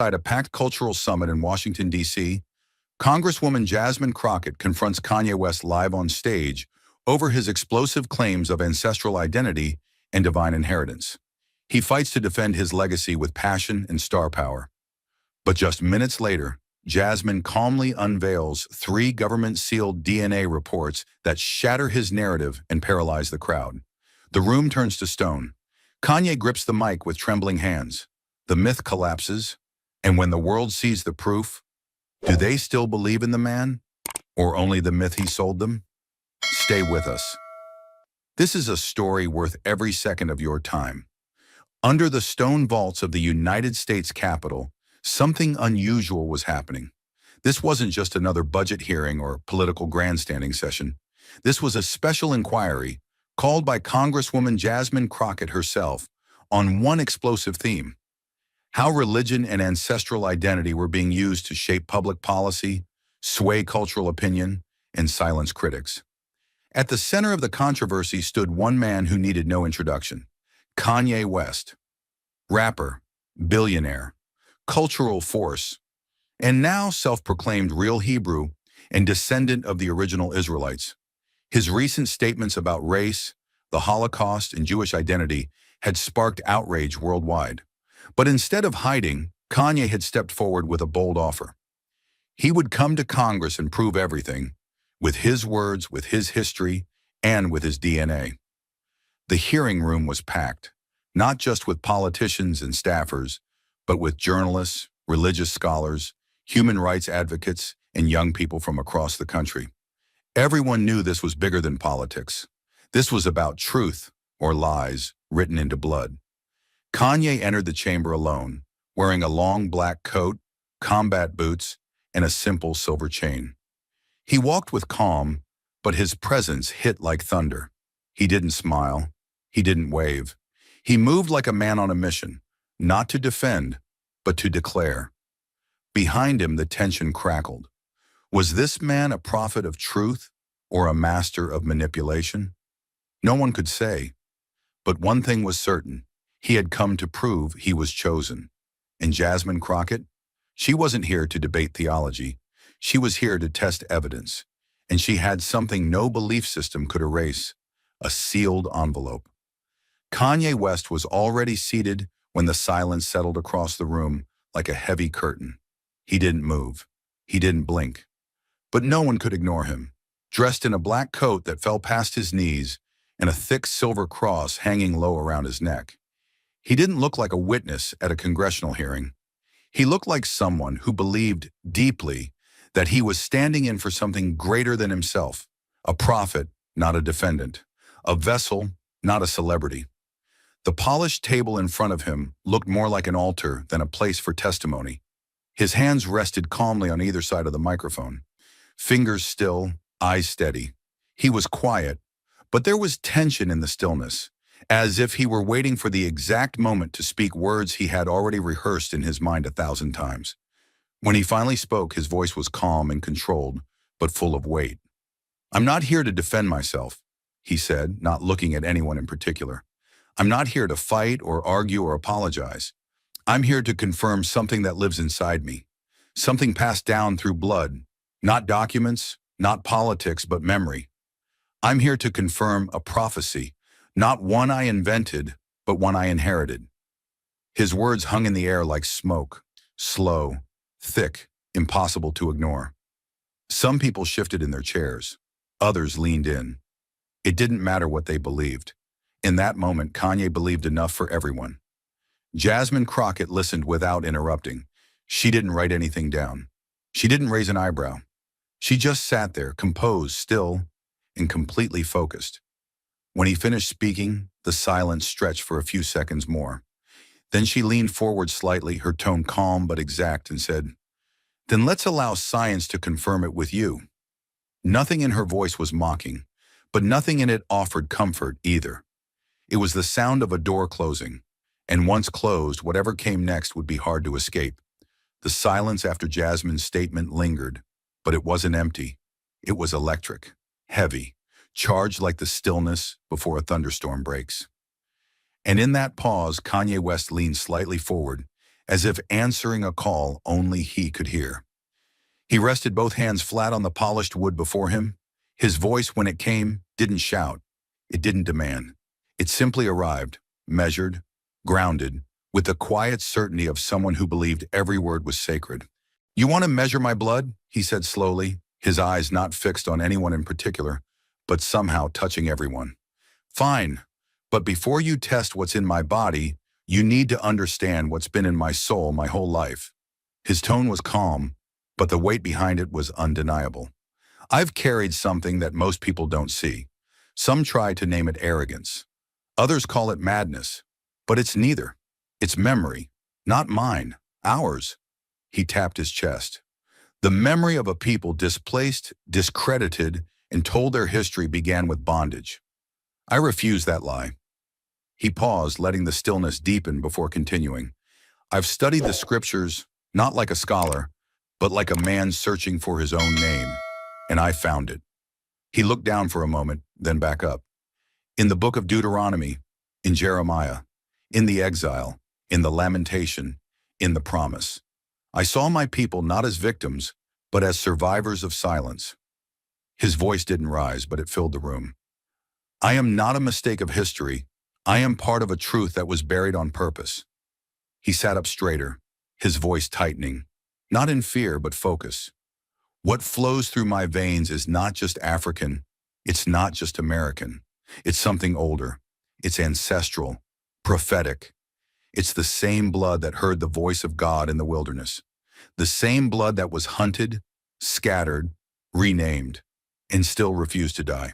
At a packed cultural summit in Washington, D.C., Congresswoman Jasmine Crockett confronts Kanye West live on stage over his explosive claims of ancestral identity and divine inheritance. He fights to defend his legacy with passion and star power. But just minutes later, Jasmine calmly unveils 3 government-sealed DNA reports that shatter his narrative and paralyze the crowd. The room turns to stone. Kanye grips the mic with trembling hands. The myth collapses, and when the world sees the proof, do they still believe in the man, or only the myth he sold them? Stay with us. This is a story worth every second of your time. Under the stone vaults of the United States Capitol, something unusual was happening. This wasn't just another budget hearing or political grandstanding session. This was a special inquiry called by Congresswoman Jasmine Crockett herself on one explosive theme: how religion and ancestral identity were being used to shape public policy, sway cultural opinion, and silence critics. At the center of the controversy stood one man who needed no introduction: Kanye West. Rapper, billionaire, cultural force, and now self-proclaimed real Hebrew and descendant of the original Israelites. His recent statements about race, the Holocaust, and Jewish identity had sparked outrage worldwide. But instead of hiding, Kanye had stepped forward with a bold offer. He would come to Congress and prove everything, with his words, with his history, and with his DNA. The hearing room was packed, not just with politicians and staffers, but with journalists, religious scholars, human rights advocates, and young people from across the country. Everyone knew this was bigger than politics. This was about truth, or lies, written into blood. Kanye entered the chamber alone, wearing a long black coat, combat boots, and a simple silver chain. He walked with calm, but his presence hit like thunder. He didn't smile. He didn't wave. He moved like a man on a mission, not to defend, but to declare. Behind him, the tension crackled. Was this man a prophet of truth or a master of manipulation? No one could say. But one thing was certain: he had come to prove he was chosen. And Jasmine Crockett? She wasn't here to debate theology. She was here to test evidence. And she had something no belief system could erase: a sealed envelope. Kanye West was already seated when the silence settled across the room like a heavy curtain. He didn't move. He didn't blink. But no one could ignore him. Dressed in a black coat that fell past his knees and a thick silver cross hanging low around his neck, he didn't look like a witness at a congressional hearing. He looked like someone who believed deeply that he was standing in for something greater than himself: a prophet, not a defendant; a vessel, not a celebrity. The polished table in front of him looked more like an altar than a place for testimony. His hands rested calmly on either side of the microphone, fingers still, eyes steady. He was quiet, but there was tension in the stillness, as if he were waiting for the exact moment to speak words he had already rehearsed in his mind 1,000 times. When he finally spoke, his voice was calm and controlled, but full of weight. "I'm not here to defend myself," he said, not looking at anyone in particular. "I'm not here to fight or argue or apologize. I'm here to confirm something that lives inside me, something passed down through blood, not documents, not politics, but memory. I'm here to confirm a prophecy, not one I invented, but one I inherited." His words hung in the air like smoke, slow, thick, impossible to ignore. Some people shifted in their chairs. Others leaned in. It didn't matter what they believed. In that moment, Kanye believed enough for everyone. Jasmine Crockett listened without interrupting. She didn't write anything down. She didn't raise an eyebrow. She just sat there, composed, still, and completely focused. When he finished speaking, the silence stretched for a few seconds more. Then she leaned forward slightly, her tone calm but exact, and said, "Then let's allow science to confirm it with you." Nothing in her voice was mocking, but nothing in it offered comfort either. It was the sound of a door closing, and once closed, whatever came next would be hard to escape. The silence after Jasmine's statement lingered, but it wasn't empty. It was electric, heavy, charged like the stillness before a thunderstorm breaks. And in that pause, Kanye West leaned slightly forward, as if answering a call only he could hear. He rested both hands flat on the polished wood before him. His voice, when it came, didn't shout. It didn't demand. It simply arrived, measured, grounded, with the quiet certainty of someone who believed every word was sacred. "You want to measure my blood?" he said slowly, his eyes not fixed on anyone in particular, but somehow touching everyone. "Fine, but before you test what's in my body, you need to understand what's been in my soul my whole life." His tone was calm, but the weight behind it was undeniable. "I've carried something that most people don't see. Some try to name it arrogance. Others call it madness. But it's neither. It's memory. Not mine. Ours." He tapped his chest. "The memory of a people displaced, discredited, and told their history began with bondage. I refuse that lie." He paused, letting the stillness deepen before continuing. "I've studied the scriptures, not like a scholar, but like a man searching for his own name, and I found it." He looked down for a moment, then back up. "In the book of Deuteronomy, in Jeremiah, in the exile, in the lamentation, in the promise. I saw my people not as victims, but as survivors of silence." His voice didn't rise, but it filled the room. "I am not a mistake of history. I am part of a truth that was buried on purpose." He sat up straighter, his voice tightening, not in fear, but focus. "What flows through my veins is not just African. It's not just American. It's something older. It's ancestral, prophetic. It's the same blood that heard the voice of God in the wilderness. The same blood that was hunted, scattered, renamed, and still refused to die."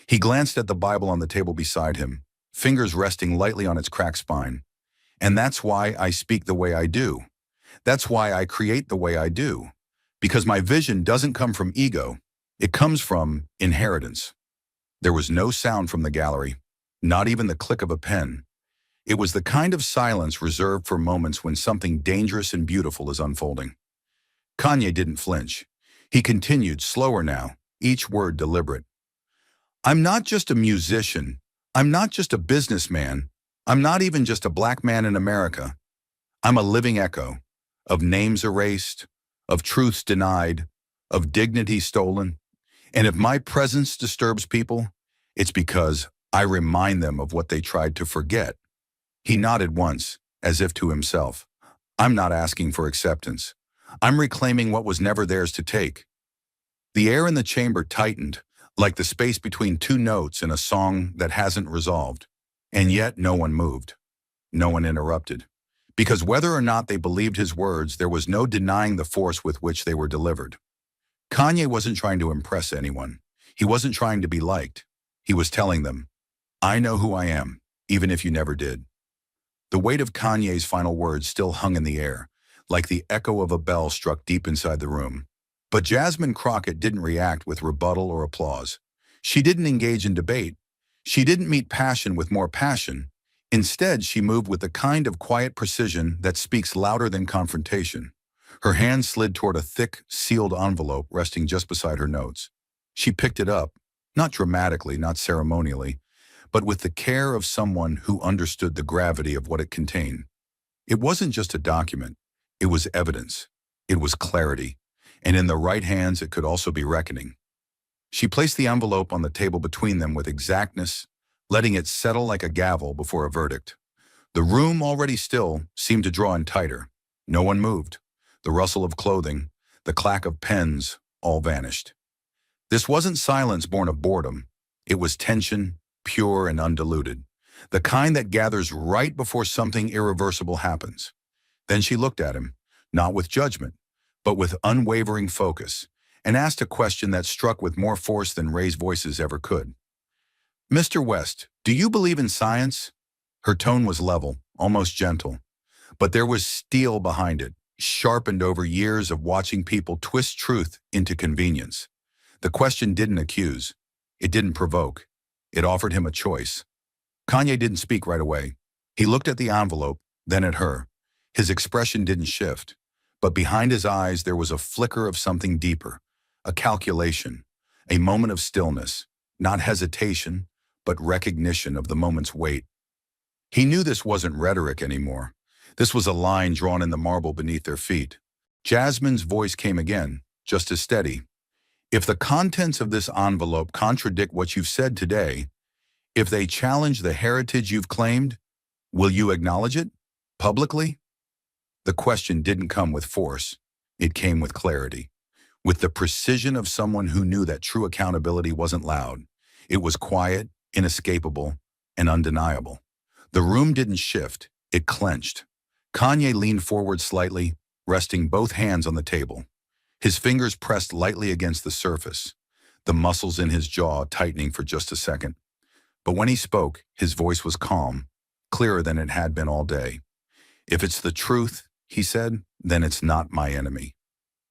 He glanced at the Bible on the table beside him, fingers resting lightly on its cracked spine. "And that's why I speak the way I do. That's why I create the way I do. Because my vision doesn't come from ego. It comes from inheritance." There was no sound from the gallery, not even the click of a pen. It was the kind of silence reserved for moments when something dangerous and beautiful is unfolding. Kanye didn't flinch. He continued, slower now, each word deliberate. "I'm not just a musician. I'm not just a businessman. I'm not even just a black man in America. I'm a living echo of names erased, of truths denied, of dignity stolen. And if my presence disturbs people, it's because I remind them of what they tried to forget." He nodded once, as if to himself. "I'm not asking for acceptance. I'm reclaiming what was never theirs to take." The air in the chamber tightened, like the space between two notes in a song that hasn't resolved. And yet no one moved. No one interrupted. Because whether or not they believed his words, there was no denying the force with which they were delivered. Kanye wasn't trying to impress anyone. He wasn't trying to be liked. He was telling them, "I know who I am, even if you never did." The weight of Kanye's final words still hung in the air, like the echo of a bell struck deep inside the room. But Jasmine Crockett didn't react with rebuttal or applause. She didn't engage in debate. She didn't meet passion with more passion. Instead, she moved with the kind of quiet precision that speaks louder than confrontation. Her hand slid toward a thick, sealed envelope resting just beside her notes. She picked it up, not dramatically, not ceremonially, but with the care of someone who understood the gravity of what it contained. It wasn't just a document. It was evidence. It was clarity. And in the right hands, it could also be reckoning. She placed the envelope on the table between them with exactness, letting it settle like a gavel before a verdict. The room, already still, seemed to draw in tighter. No one moved. The rustle of clothing, the clack of pens, all vanished. This wasn't silence born of boredom. It was tension, pure and undiluted, the kind that gathers right before something irreversible happens. Then she looked at him, not with judgment, but with unwavering focus, and asked a question that struck with more force than raised voices ever could. "Mr. West, do you believe in science?" Her tone was level, almost gentle, but there was steel behind it, sharpened over years of watching people twist truth into convenience. The question didn't accuse. It didn't provoke. It offered him a choice. Kanye didn't speak right away. He looked at the envelope, then at her. His expression didn't shift, but behind his eyes there was a flicker of something deeper, a calculation, a moment of stillness, not hesitation, but recognition of the moment's weight. He knew this wasn't rhetoric anymore. This was a line drawn in the marble beneath their feet. Jasmine's voice came again, just as steady. If the contents of this envelope contradict what you've said today, if they challenge the heritage you've claimed, will you acknowledge it? Publicly? The question didn't come with force. It came with clarity. With the precision of someone who knew that true accountability wasn't loud. It was quiet, inescapable, and undeniable. The room didn't shift. It clenched. Kanye leaned forward slightly, resting both hands on the table. His fingers pressed lightly against the surface, the muscles in his jaw tightening for just a second. But when he spoke, his voice was calm, clearer than it had been all day. "If it's the truth," he said, "then it's not my enemy."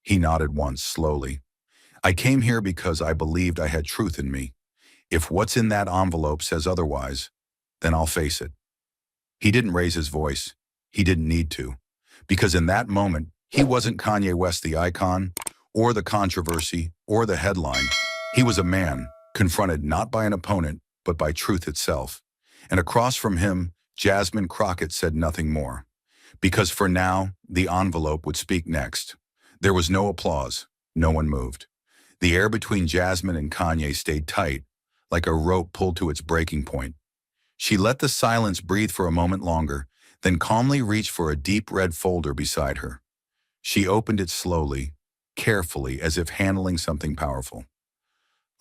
He nodded once, slowly. "I came here because I believed I had truth in me. If what's in that envelope says otherwise, then I'll face it." He didn't raise his voice. He didn't need to. Because in that moment, he wasn't Kanye West the icon, or the controversy, or the headline. He was a man, confronted not by an opponent, but by truth itself. And across from him, Jasmine Crockett said nothing more. Because for now, the envelope would speak next. There was no applause. No one moved. The air between Jasmine and Kanye stayed tight, like a rope pulled to its breaking point. She let the silence breathe for a moment longer, then calmly reached for a deep red folder beside her. She opened it slowly, carefully, as if handling something powerful.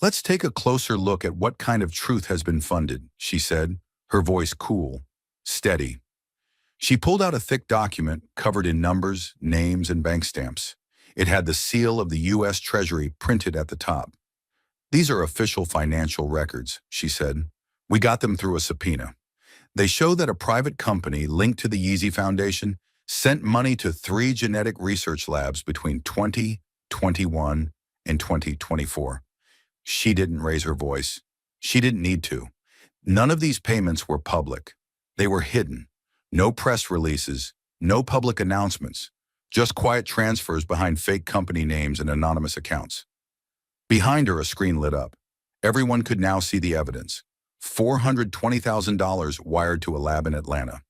"Let's take a closer look at what kind of truth has been funded," she said, her voice cool, steady. She pulled out a thick document covered in numbers, names, and bank stamps. It had the seal of the U.S. Treasury printed at the top. "These are official financial records," she said. "We got them through a subpoena. They show that a private company linked to the Yeezy Foundation sent money to 3 genetic research labs between 2021 and 2024. She didn't raise her voice. She didn't need to. None of these payments were public. They were hidden. No press releases, no public announcements, just quiet transfers behind fake company names and anonymous accounts. Behind her, a screen lit up. Everyone could now see the evidence. $420,000 wired to a lab in Atlanta.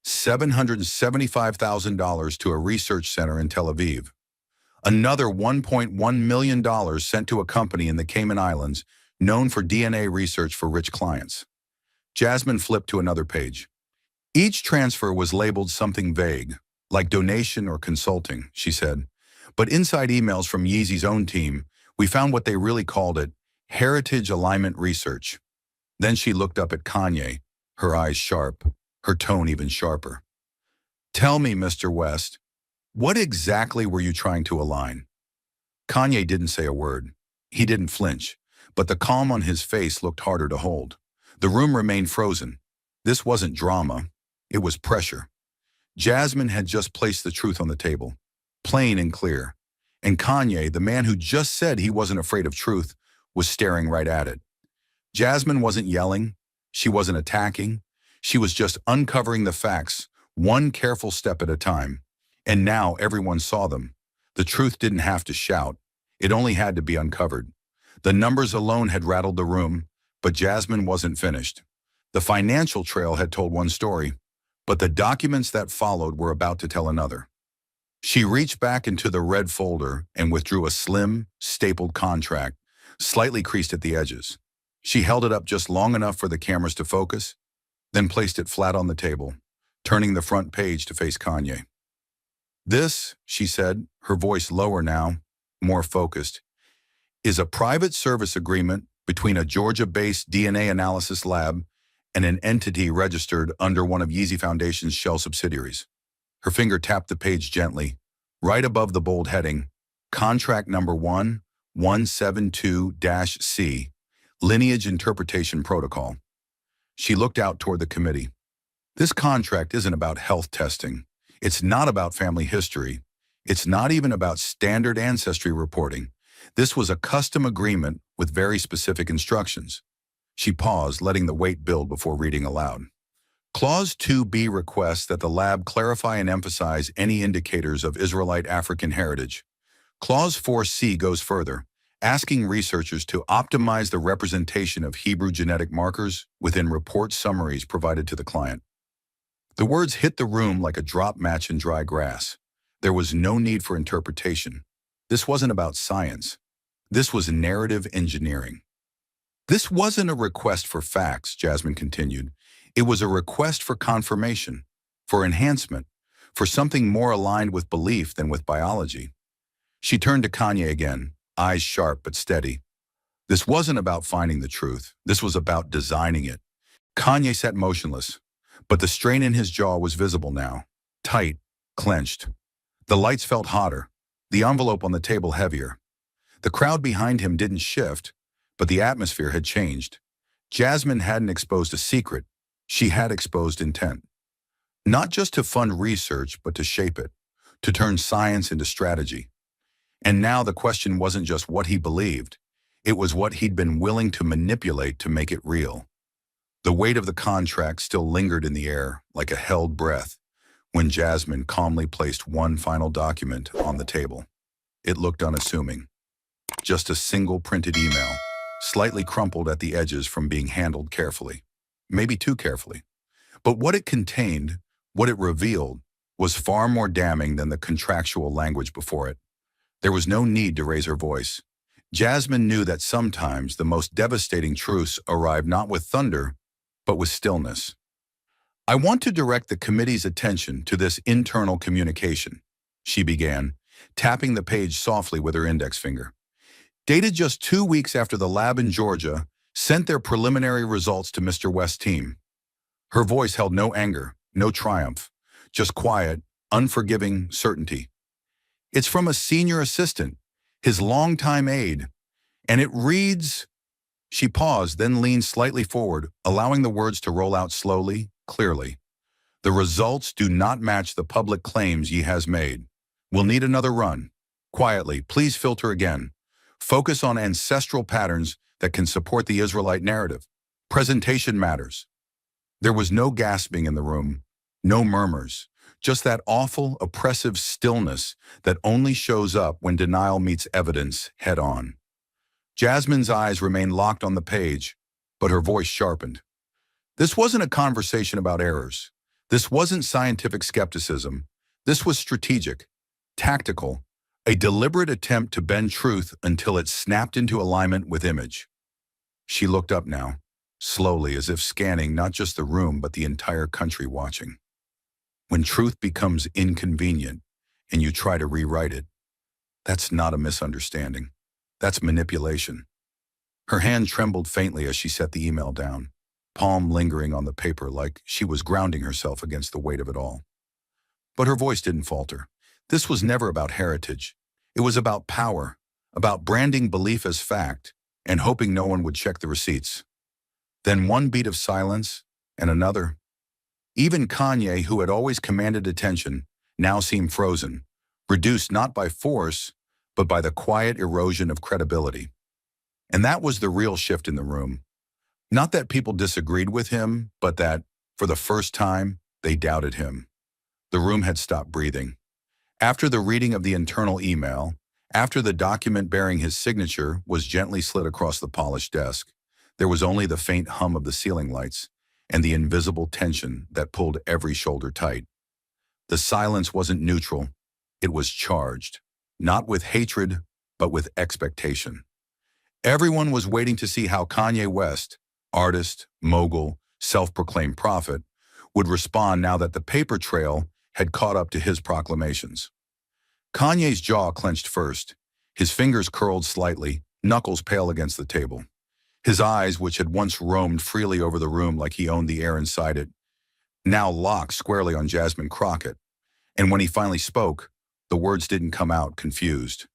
$775,000 to a research center in Tel Aviv. Another $1.1 million sent to a company in the Cayman Islands known for DNA research for rich clients. Jasmine flipped to another page. Each transfer was labeled something vague, like donation or consulting, she said. But inside emails from Yeezy's own team, we found what they really called it, heritage alignment research. Then she looked up at Kanye, her eyes sharp, her tone even sharper. "Tell me, Mr. West, what exactly were you trying to align?" Kanye didn't say a word. He didn't flinch, but the calm on his face looked harder to hold. The room remained frozen. This wasn't drama. It was pressure. Jasmine had just placed the truth on the table, plain and clear. And Kanye, the man who just said he wasn't afraid of truth, was staring right at it. Jasmine wasn't yelling. She wasn't attacking. She was just uncovering the facts, one careful step at a time. And now everyone saw them. The truth didn't have to shout. It only had to be uncovered. The numbers alone had rattled the room, but Jasmine wasn't finished. The financial trail had told one story, but the documents that followed were about to tell another. She reached back into the red folder and withdrew a slim, stapled contract, slightly creased at the edges. She held it up just long enough for the cameras to focus, then placed it flat on the table, turning the front page to face Kanye. "This," she said, her voice lower now, more focused, "is a private service agreement between a Georgia-based DNA analysis lab and an entity registered under one of Yeezy Foundation's shell subsidiaries." Her finger tapped the page gently, right above the bold heading, Contract Number 1172-C, Lineage Interpretation Protocol. She looked out toward the committee. This contract isn't about health testing. It's not about family history. It's not even about standard ancestry reporting. This was a custom agreement with very specific instructions. She paused, letting the weight build before reading aloud. Clause 2B requests that the lab clarify and emphasize any indicators of Israelite African heritage. Clause 4C goes further, asking researchers to optimize the representation of Hebrew genetic markers within report summaries provided to the client. The words hit the room like a drop match in dry grass. There was no need for interpretation. This wasn't about science. This was narrative engineering. This wasn't a request for facts, Jasmine continued. It was a request for confirmation, for enhancement, for something more aligned with belief than with biology. She turned to Kanye again, eyes sharp but steady. This wasn't about finding the truth. This was about designing it. Kanye sat motionless, but the strain in his jaw was visible now, tight, clenched. The lights felt hotter, the envelope on the table heavier. The crowd behind him didn't shift, but the atmosphere had changed. Jasmine hadn't exposed a secret. She had exposed intent. Not just to fund research, but to shape it, to turn science into strategy. And now the question wasn't just what he believed. It was what he'd been willing to manipulate to make it real. The weight of the contract still lingered in the air, like a held breath, when Jasmine calmly placed one final document on the table. It looked unassuming. Just a single printed email, slightly crumpled at the edges from being handled carefully. Maybe too carefully. But what it contained, what it revealed, was far more damning than the contractual language before it. There was no need to raise her voice. Jasmine knew that sometimes the most devastating truths arrive not with thunder, but with stillness. I want to direct the committee's attention to this internal communication, she began, tapping the page softly with her index finger. Dated just 2 weeks after the lab in Georgia sent their preliminary results to Mr. West's team. Her voice held no anger, no triumph, just quiet, unforgiving certainty. It's from a senior assistant, his longtime aide, and it reads. She paused, then leaned slightly forward, allowing the words to roll out slowly, clearly. The results do not match the public claims ye has made. We'll need another run. Quietly, please filter again. Focus on ancestral patterns that can support the Israelite narrative. Presentation matters. There was no gasping in the room, no murmurs, just that awful, oppressive stillness that only shows up when denial meets evidence head on. Jasmine's eyes remained locked on the page, but her voice sharpened. This wasn't a conversation about errors. This wasn't scientific skepticism. This was strategic, tactical, a deliberate attempt to bend truth until it snapped into alignment with image. She looked up now, slowly, as if scanning not just the room but the entire country watching. When truth becomes inconvenient and you try to rewrite it, that's not a misunderstanding. That's manipulation. Her hand trembled faintly as she set the email down, palm lingering on the paper like she was grounding herself against the weight of it all. But her voice didn't falter. This was never about heritage. It was about power, about branding belief as fact and hoping no one would check the receipts. Then one beat of silence and another. Even Kanye, who had always commanded attention, now seemed frozen, reduced not by force, but by the quiet erosion of credibility. And that was the real shift in the room. Not that people disagreed with him, but that, for the first time, they doubted him. The room had stopped breathing. After the reading of the internal email, after the document bearing his signature was gently slid across the polished desk, there was only the faint hum of the ceiling lights and the invisible tension that pulled every shoulder tight. The silence wasn't neutral. It was charged. Not with hatred, but with expectation. Everyone was waiting to see how Kanye West, artist, mogul, self-proclaimed prophet, would respond now that the paper trail had caught up to his proclamations. Kanye's jaw clenched first, his fingers curled slightly, knuckles pale against the table. His eyes, which had once roamed freely over the room like he owned the air inside it, now locked squarely on Jasmine Crockett. And when he finally spoke, the words didn't come out confused.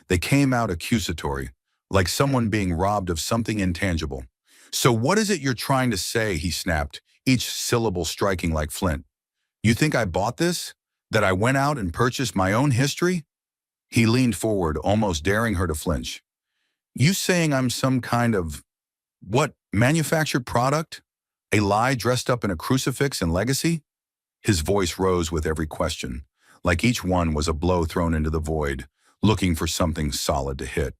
They came out accusatory, like someone being robbed of something intangible. So what is it you're trying to say, he snapped, each syllable striking like flint. You think I bought this? That I went out and purchased my own history? He leaned forward, almost daring her to flinch. You saying I'm some kind of, manufactured product? A lie dressed up in a crucifix and legacy? His voice rose with every question, like each one was a blow thrown into the void, looking for something solid to hit.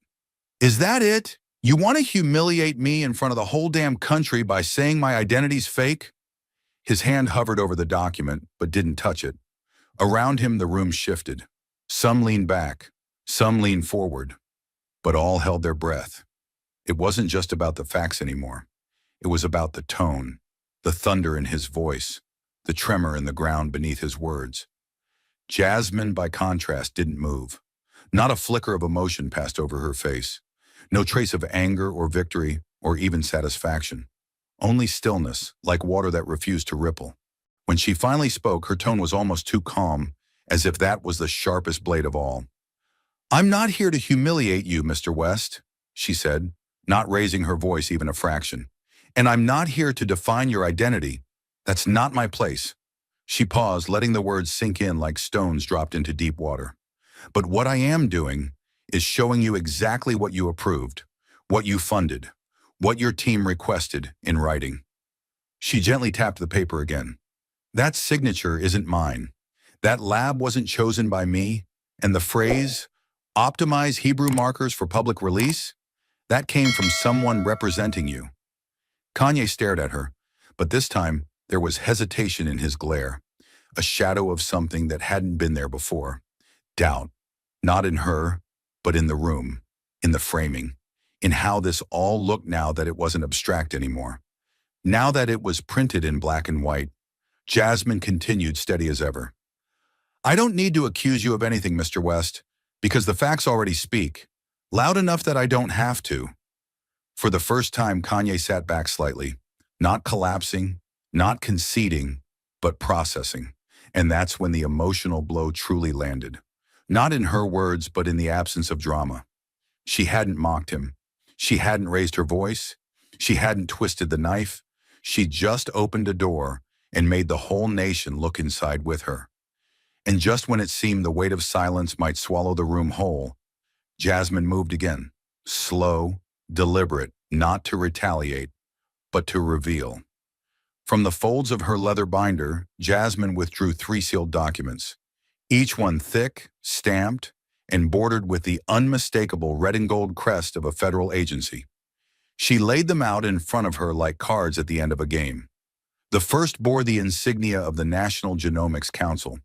Is that it? You want to humiliate me in front of the whole damn country by saying my identity's fake? His hand hovered over the document, but didn't touch it. Around him, the room shifted. Some leaned back, some leaned forward, but all held their breath. It wasn't just about the facts anymore. It was about the tone, the thunder in his voice, the tremor in the ground beneath his words. Jasmine, by contrast, didn't move. Not a flicker of emotion passed over her face. No trace of anger or victory or even satisfaction. Only stillness, like water that refused to ripple. When she finally spoke, her tone was almost too calm, as if that was the sharpest blade of all. "I'm not here to humiliate you, Mr. West," she said, not raising her voice even a fraction. "And I'm not here to define your identity. That's not my place." She paused, letting the words sink in like stones dropped into deep water. "But what I am doing is showing you exactly what you approved, what you funded, what your team requested in writing." She gently tapped the paper again. "That signature isn't mine. That lab wasn't chosen by me. And the phrase, 'optimize Hebrew markers for public release,' that came from someone representing you." Kanye stared at her, but this time there was hesitation in his glare, a shadow of something that hadn't been there before. Doubt, not in her, but in the room, in the framing, in how this all looked now that it wasn't abstract anymore. Now that it was printed in black and white, Jasmine continued steady as ever. "I don't need to accuse you of anything, Mr. West, because the facts already speak, loud enough that I don't have to." For the first time, Kanye sat back slightly, not collapsing, not conceding, but processing. And that's when the emotional blow truly landed. Not in her words, but in the absence of drama. She hadn't mocked him. She hadn't raised her voice. She hadn't twisted the knife. She just opened a door and made the whole nation look inside with her. And just when it seemed the weight of silence might swallow the room whole, Jasmine moved again, slow, deliberate, not to retaliate, but to reveal. From the folds of her leather binder, Jasmine withdrew 3 sealed documents, each one thick, stamped, and bordered with the unmistakable red and gold crest of a federal agency. She laid them out in front of her like cards at the end of a game. The first bore the insignia of the National Genomics Council,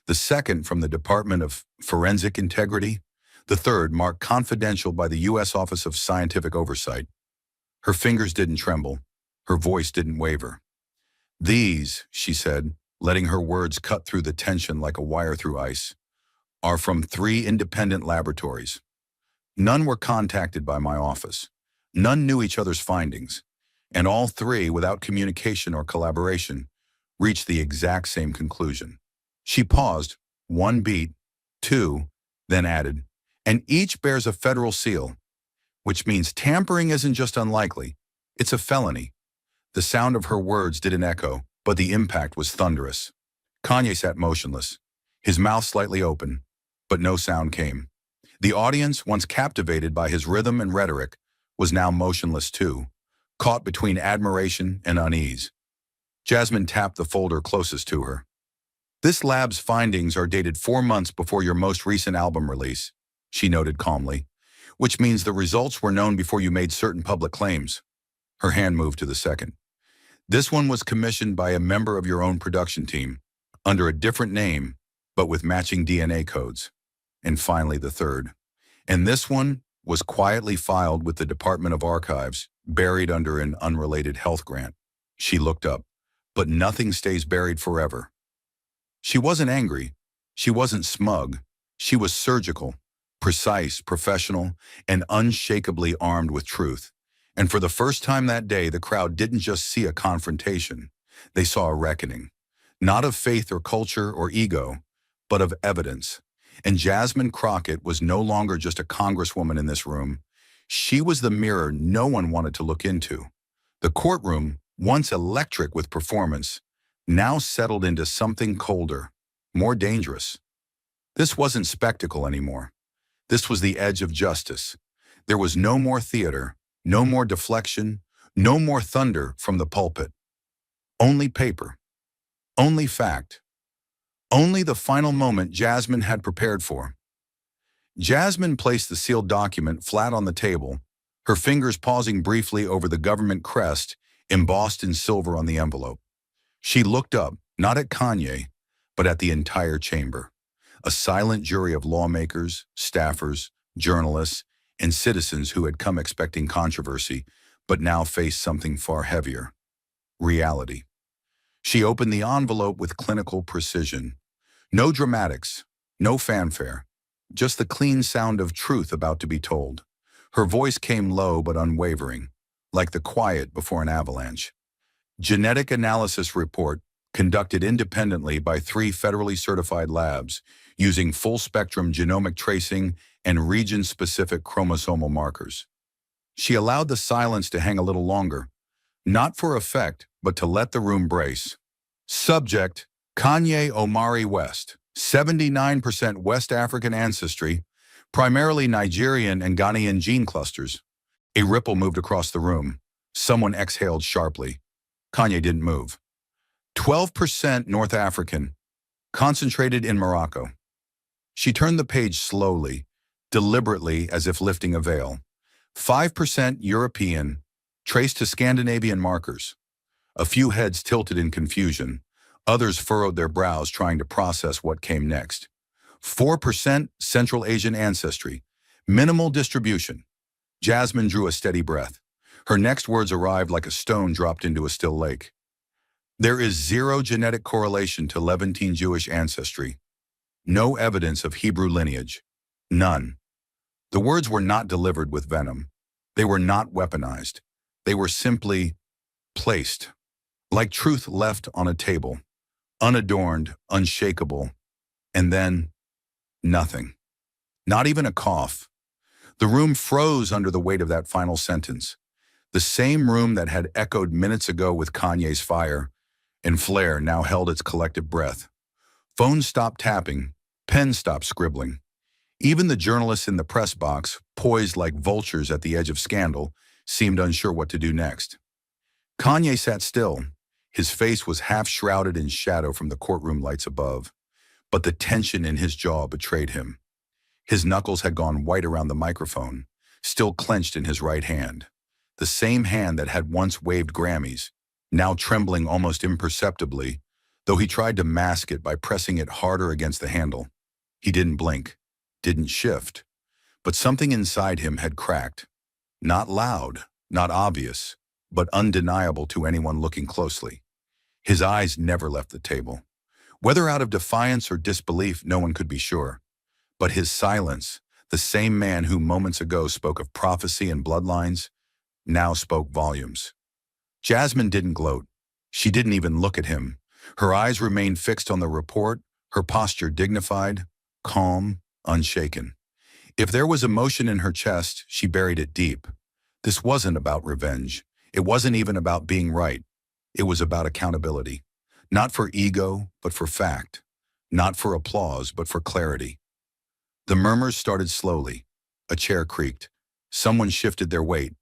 the second from the Department of Forensic Integrity, the third marked confidential by the U.S. Office of Scientific Oversight. Her fingers didn't tremble. Her voice didn't waver. "These," she said, letting her words cut through the tension like a wire through ice, "are from 3 independent laboratories. None were contacted by my office. None knew each other's findings. And all 3, without communication or collaboration, reached the exact same conclusion." She paused, 1 beat, 2, then added, "And each bears a federal seal, which means tampering isn't just unlikely, it's a felony." The sound of her words didn't echo, but the impact was thunderous. Kanye sat motionless, his mouth slightly open, but no sound came. The audience, once captivated by his rhythm and rhetoric, was now motionless too, caught between admiration and unease. Jasmine tapped the folder closest to her. "This lab's findings are dated 4 months before your most recent album release," she noted calmly, "which means the results were known before you made certain public claims." Her hand moved to the second. "This one was commissioned by a member of your own production team, under a different name, but with matching DNA codes." And finally, the third. "And this one was quietly filed with the Department of Archives, buried under an unrelated health grant." She looked up. "But nothing stays buried forever." She wasn't angry. She wasn't smug. She was surgical, precise, professional, and unshakably armed with truth. And for the first time that day, the crowd didn't just see a confrontation. They saw a reckoning. Not of faith or culture or ego, but of evidence. And Jasmine Crockett was no longer just a congresswoman in this room. She was the mirror no one wanted to look into. The courtroom, once electric with performance, now settled into something colder, more dangerous. This wasn't spectacle anymore. This was the edge of justice. There was no more theater, no more deflection, no more thunder from the pulpit. Only paper. Only fact. Only the final moment Jasmine had prepared for. Jasmine placed the sealed document flat on the table, her fingers pausing briefly over the government crest embossed in silver on the envelope. She looked up, not at Kanye, but at the entire chamber. A silent jury of lawmakers, staffers, journalists, and citizens who had come expecting controversy, but now faced something far heavier: reality. She opened the envelope with clinical precision. No dramatics, no fanfare, just the clean sound of truth about to be told. Her voice came low but unwavering, like the quiet before an avalanche. Genetic analysis report, conducted independently by 3 federally certified labs, using full-spectrum genomic tracing and region-specific chromosomal markers. She allowed the silence to hang a little longer, not for effect, but to let the room brace. Subject: Kanye Omari West, 79% West African ancestry, primarily Nigerian and Ghanaian gene clusters. A ripple moved across the room. Someone exhaled sharply. Kanye didn't move. 12% North African, concentrated in Morocco. She turned the page slowly, deliberately, as if lifting a veil. 5% European, traced to Scandinavian markers. A few heads tilted in confusion. Others furrowed their brows trying to process what came next. 4% Central Asian ancestry. Minimal distribution. Jasmine drew a steady breath. Her next words arrived like a stone dropped into a still lake. There is zero genetic correlation to Levantine Jewish ancestry. No evidence of Hebrew lineage. None. The words were not delivered with venom. They were not weaponized. They were simply placed, like truth left on a table, unadorned, unshakable, and then nothing. Not even a cough. The room froze under the weight of that final sentence. The same room that had echoed minutes ago with Kanye's fire and flare now held its collective breath. Phones stopped tapping, pens stopped scribbling. Even the journalists in the press box, poised like vultures at the edge of scandal, seemed unsure what to do next. Kanye sat still. His face was half shrouded in shadow from the courtroom lights above, but the tension in his jaw betrayed him. His knuckles had gone white around the microphone, still clenched in his right hand. The same hand that had once waved Grammys, now trembling almost imperceptibly, though he tried to mask it by pressing it harder against the handle. He didn't blink, didn't shift, but something inside him had cracked. Not loud, not obvious, but undeniable to anyone looking closely. His eyes never left the table. Whether out of defiance or disbelief, no one could be sure. But his silence, the same man who moments ago spoke of prophecy and bloodlines, now spoke volumes. Jasmine didn't gloat. She didn't even look at him. Her eyes remained fixed on the report, her posture dignified, calm, unshaken. If there was emotion in her chest, she buried it deep. This wasn't about revenge. It wasn't even about being right. It was about accountability. Not for ego, but for fact. Not for applause, but for clarity. The murmurs started slowly. A chair creaked. Someone shifted their weight.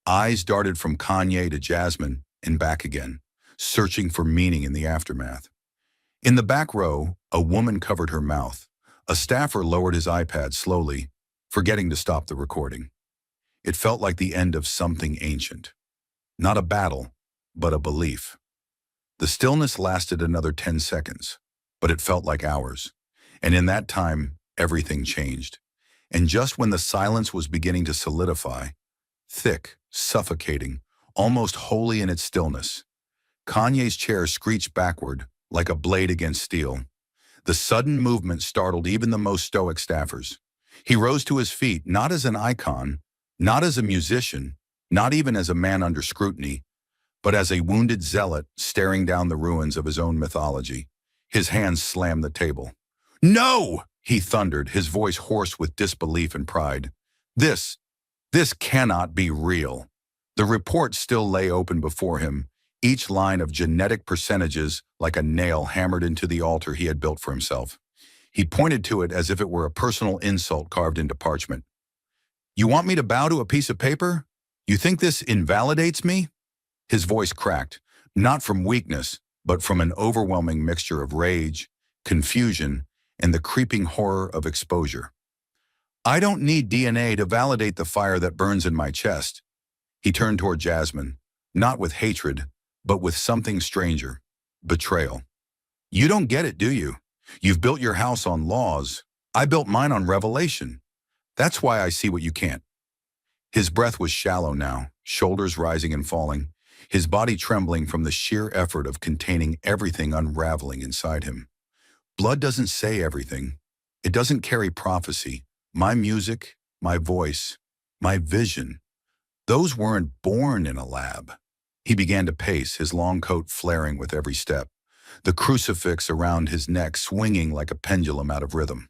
Eyes darted from Kanye to Jasmine and back again, searching for meaning in the aftermath. In the back row, a woman covered her mouth. A staffer lowered his iPad slowly, forgetting to stop the recording. It felt like the end of something ancient. Not a battle, but a belief. The stillness lasted another 10 seconds, but it felt like hours. And in that time, everything changed. And just when the silence was beginning to solidify, thick, suffocating, almost holy in its stillness, Kanye's chair screeched backward like a blade against steel. The sudden movement startled even the most stoic staffers. He rose to his feet, not as an icon, not as a musician, not even as a man under scrutiny, but as a wounded zealot staring down the ruins of his own mythology. His hands slammed the table. "No!" he thundered, his voice hoarse with disbelief and pride. This cannot be real." The report still lay open before him, each line of genetic percentages like a nail hammered into the altar he had built for himself. He pointed to it as if it were a personal insult carved into parchment. "You want me to bow to a piece of paper? You think this invalidates me?" His voice cracked, not from weakness, but from an overwhelming mixture of rage, confusion, and the creeping horror of exposure. "I don't need DNA to validate the fire that burns in my chest." He turned toward Jasmine, not with hatred, but with something stranger. Betrayal. You don't get it, do you? You've built your house on laws. I built mine on revelation. That's why I see what you can't. His breath was shallow now, shoulders rising and falling, his body trembling from the sheer effort of containing everything unraveling inside him. Blood doesn't say everything. It doesn't carry prophecy. My music, my voice, my vision, those weren't born in a lab. He began to pace, his long coat flaring with every step, the crucifix around his neck swinging like a pendulum out of rhythm.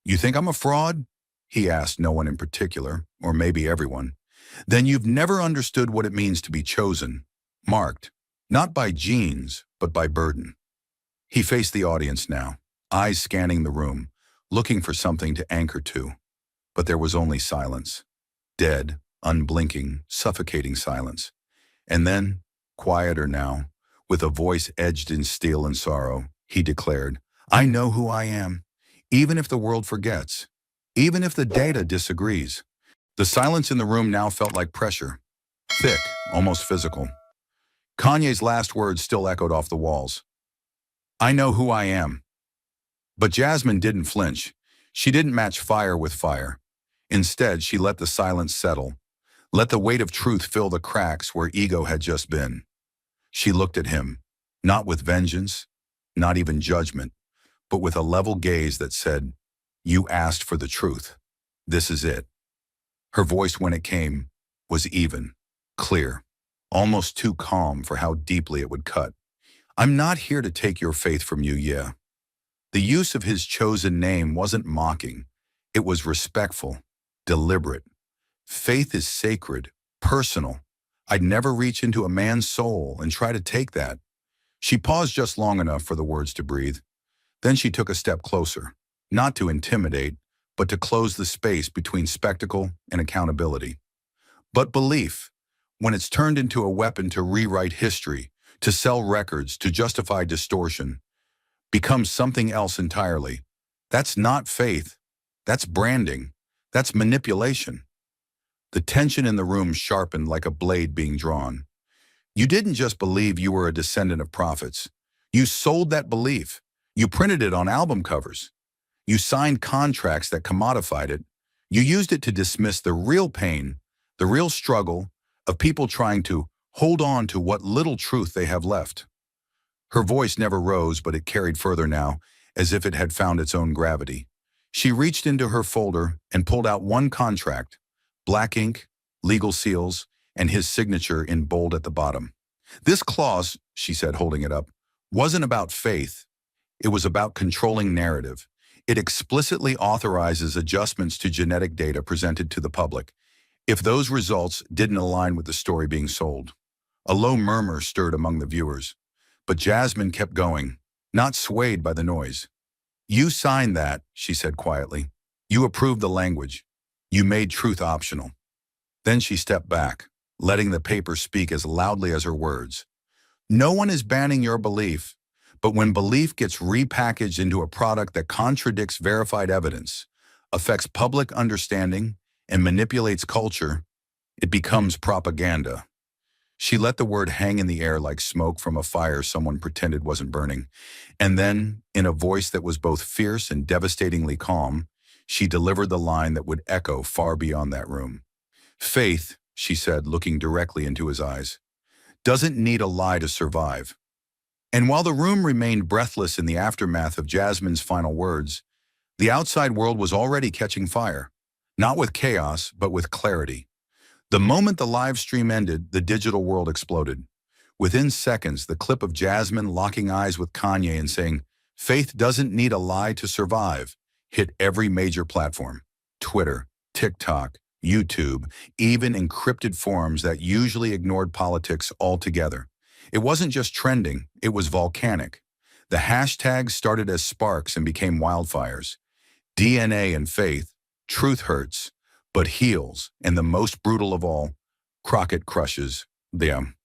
You think I'm a fraud? He asked no one in particular, or maybe everyone. Then you've never understood what it means to be chosen, marked, not by genes, but by burden. He faced the audience now, eyes scanning the room, looking for something to anchor to. But there was only silence. Dead, unblinking, suffocating silence. And then, quieter now, with a voice edged in steel and sorrow, he declared, I know who I am, even if the world forgets, even if the data disagrees. The silence in the room now felt like pressure, thick, almost physical. Kanye's last words still echoed off the walls. I know who I am. But Jasmine didn't flinch. She didn't match fire with fire. Instead, she let the silence settle, let the weight of truth fill the cracks where ego had just been. She looked at him, not with vengeance, not even judgment, but with a level gaze that said, You asked for the truth. This is it. Her voice, when it came, was even, clear, almost too calm for how deeply it would cut. I'm not here to take your faith from you, yeah. The use of his chosen name wasn't mocking. It was respectful, deliberate. Faith is sacred, personal. I'd never reach into a man's soul and try to take that. She paused just long enough for the words to breathe. Then she took a step closer, not to intimidate, but to close the space between spectacle and accountability. But belief, when it's turned into a weapon to rewrite history, to sell records, to justify distortion, becomes something else entirely. That's not faith. That's branding. That's manipulation. The tension in the room sharpened like a blade being drawn. You didn't just believe you were a descendant of prophets. You sold that belief. You printed it on album covers. You signed contracts that commodified it. You used it to dismiss the real pain, the real struggle of people trying to hold on to what little truth they have left. Her voice never rose, but it carried further now, as if it had found its own gravity. She reached into her folder and pulled out one contract, black ink, legal seals, and his signature in bold at the bottom. This clause, she said, holding it up, wasn't about faith. It was about controlling narrative. It explicitly authorizes adjustments to genetic data presented to the public, if those results didn't align with the story being sold. A low murmur stirred among the viewers, but Jasmine kept going, not swayed by the noise. You signed that, she said quietly. You approved the language. You made truth optional. Then she stepped back, letting the paper speak as loudly as her words. No one is banning your belief, but when belief gets repackaged into a product that contradicts verified evidence, affects public understanding, and manipulates culture, it becomes propaganda. She let the word hang in the air like smoke from a fire someone pretended wasn't burning. And then, in a voice that was both fierce and devastatingly calm, she delivered the line that would echo far beyond that room. Faith, she said, looking directly into his eyes, doesn't need a lie to survive. And while the room remained breathless in the aftermath of Jasmine's final words, the outside world was already catching fire, not with chaos, but with clarity. The moment the live stream ended, the digital world exploded. Within seconds, the clip of Jasmine locking eyes with Kanye and saying, "Faith doesn't need a lie to survive," hit every major platform. Twitter, TikTok, YouTube, even encrypted forums that usually ignored politics altogether. It wasn't just trending, it was volcanic. The hashtags started as sparks and became wildfires. DNA and faith, truth hurts, but heals, and the most brutal of all, Crockett crushes them.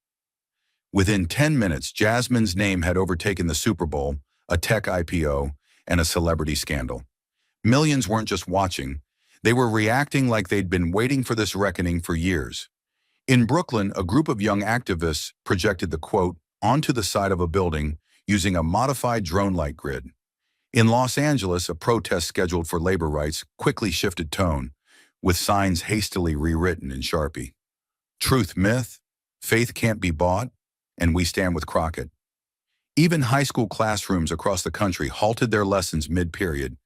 Within 10 minutes, Jasmine's name had overtaken the Super Bowl, a tech IPO, and a celebrity scandal. Millions weren't just watching, they were reacting like they'd been waiting for this reckoning for years. In Brooklyn, a group of young activists projected the quote onto the side of a building, using a modified drone light grid. In Los Angeles, a protest scheduled for labor rights quickly shifted tone, with signs hastily rewritten in Sharpie. Truth myth, faith can't be bought, and we stand with Crockett. Even high school classrooms across the country halted their lessons mid-period,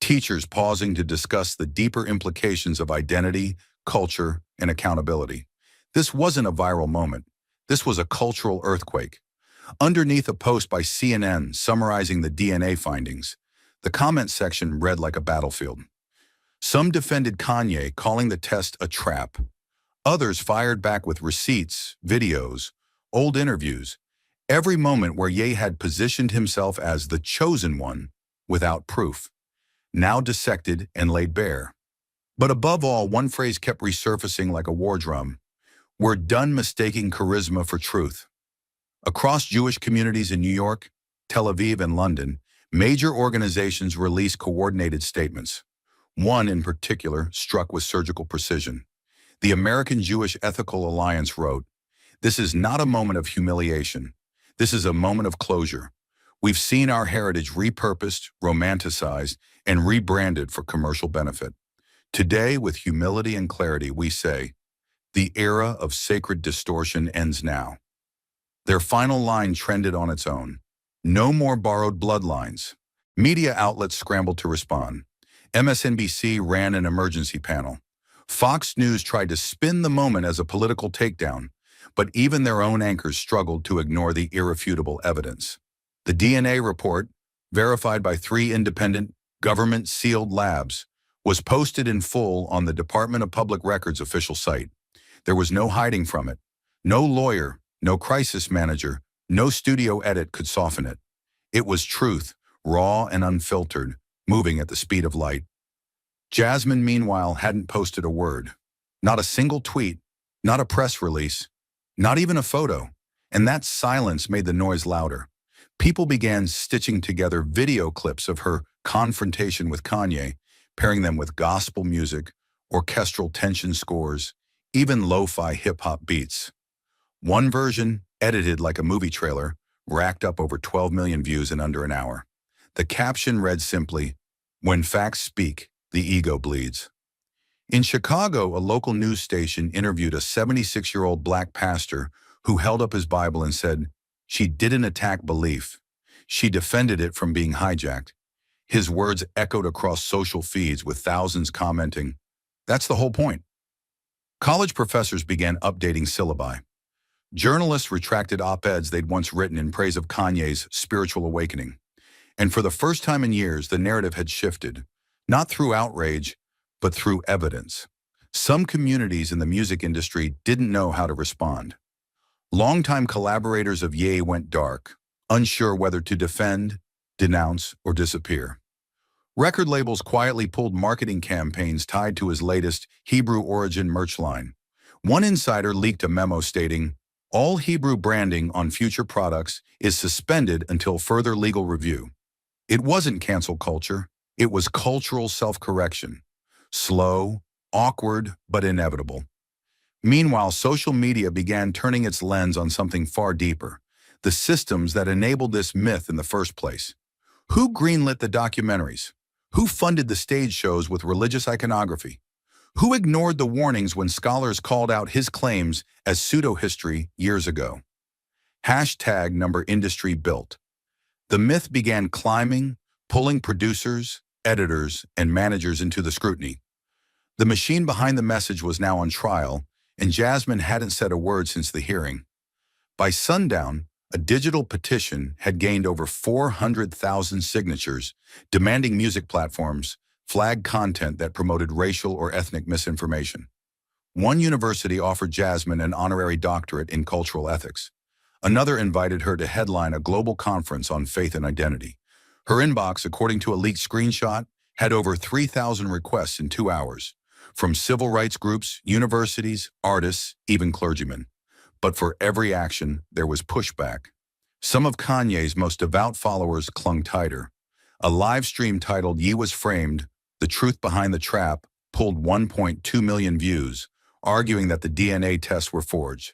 teachers pausing to discuss the deeper implications of identity, culture, and accountability. This wasn't a viral moment. This was a cultural earthquake. Underneath a post by CNN summarizing the DNA findings, the comment section read like a battlefield. Some defended Kanye, calling the test a trap. Others fired back with receipts, videos, old interviews, every moment where Ye had positioned himself as the chosen one without proof, now dissected and laid bare. But above all, one phrase kept resurfacing like a war drum. We're done mistaking charisma for truth. Across Jewish communities in New York, Tel Aviv, and London, major organizations released coordinated statements. One in particular struck with surgical precision. The American Jewish Ethical Alliance wrote, "This is not a moment of humiliation. This is a moment of closure. We've seen our heritage repurposed, romanticized, and rebranded for commercial benefit. Today, with humility and clarity, we say, the era of sacred distortion ends now." Their final line trended on its own. No more borrowed bloodlines. Media outlets scrambled to respond. MSNBC ran an emergency panel. Fox News tried to spin the moment as a political takedown, but even their own anchors struggled to ignore the irrefutable evidence. The DNA report, verified by 3 independent, government-sealed labs, was posted in full on the Department of Public Records official site. There was no hiding from it. No lawyer, no crisis manager, no studio edit could soften it. It was truth, raw and unfiltered, moving at the speed of light. Jasmine, meanwhile, hadn't posted a word. Not a single tweet, not a press release, not even a photo. And that silence made the noise louder. People began stitching together video clips of her confrontation with Kanye, pairing them with gospel music, orchestral tension scores, even lo-fi hip-hop beats. One version, edited like a movie trailer, racked up over 12 million views in under an hour. The caption read simply, "When facts speak, the ego bleeds." In Chicago, a local news station interviewed a 76-year-old black pastor who held up his Bible and said, "She didn't attack belief. She defended it from being hijacked." His words echoed across social feeds with thousands commenting, "That's the whole point." College professors began updating syllabi. Journalists retracted op-eds they'd once written in praise of Kanye's spiritual awakening. And for the first time in years, the narrative had shifted, not through outrage, but through evidence. Some communities in the music industry didn't know how to respond. Longtime collaborators of Ye went dark, unsure whether to defend, denounce, or disappear. Record labels quietly pulled marketing campaigns tied to his latest Hebrew origin merch line. One insider leaked a memo stating, "All Hebrew branding on future products is suspended until further legal review." It wasn't cancel culture, it was cultural self-correction. Slow, awkward, but inevitable. Meanwhile, social media began turning its lens on something far deeper, the systems that enabled this myth in the first place. Who greenlit the documentaries? Who funded the stage shows with religious iconography? Who ignored the warnings when scholars called out his claims as pseudo-history years ago? Hashtag number industry built. The myth began climbing, pulling producers, editors, and managers into the scrutiny. The machine behind the message was now on trial, and Jasmine hadn't said a word since the hearing. By sundown, a digital petition had gained over 400,000 signatures, demanding music platforms flag content that promoted racial or ethnic misinformation. One university offered Jasmine an honorary doctorate in cultural ethics. Another invited her to headline a global conference on faith and identity. Her inbox, according to a leaked screenshot, had over 3,000 requests in 2 hours, from civil rights groups, universities, artists, even clergymen. But for every action, there was pushback. Some of Kanye's most devout followers clung tighter. A live stream titled "Ye Was Framed, The Truth Behind the Trap" pulled 1.2 million views, arguing that the DNA tests were forged.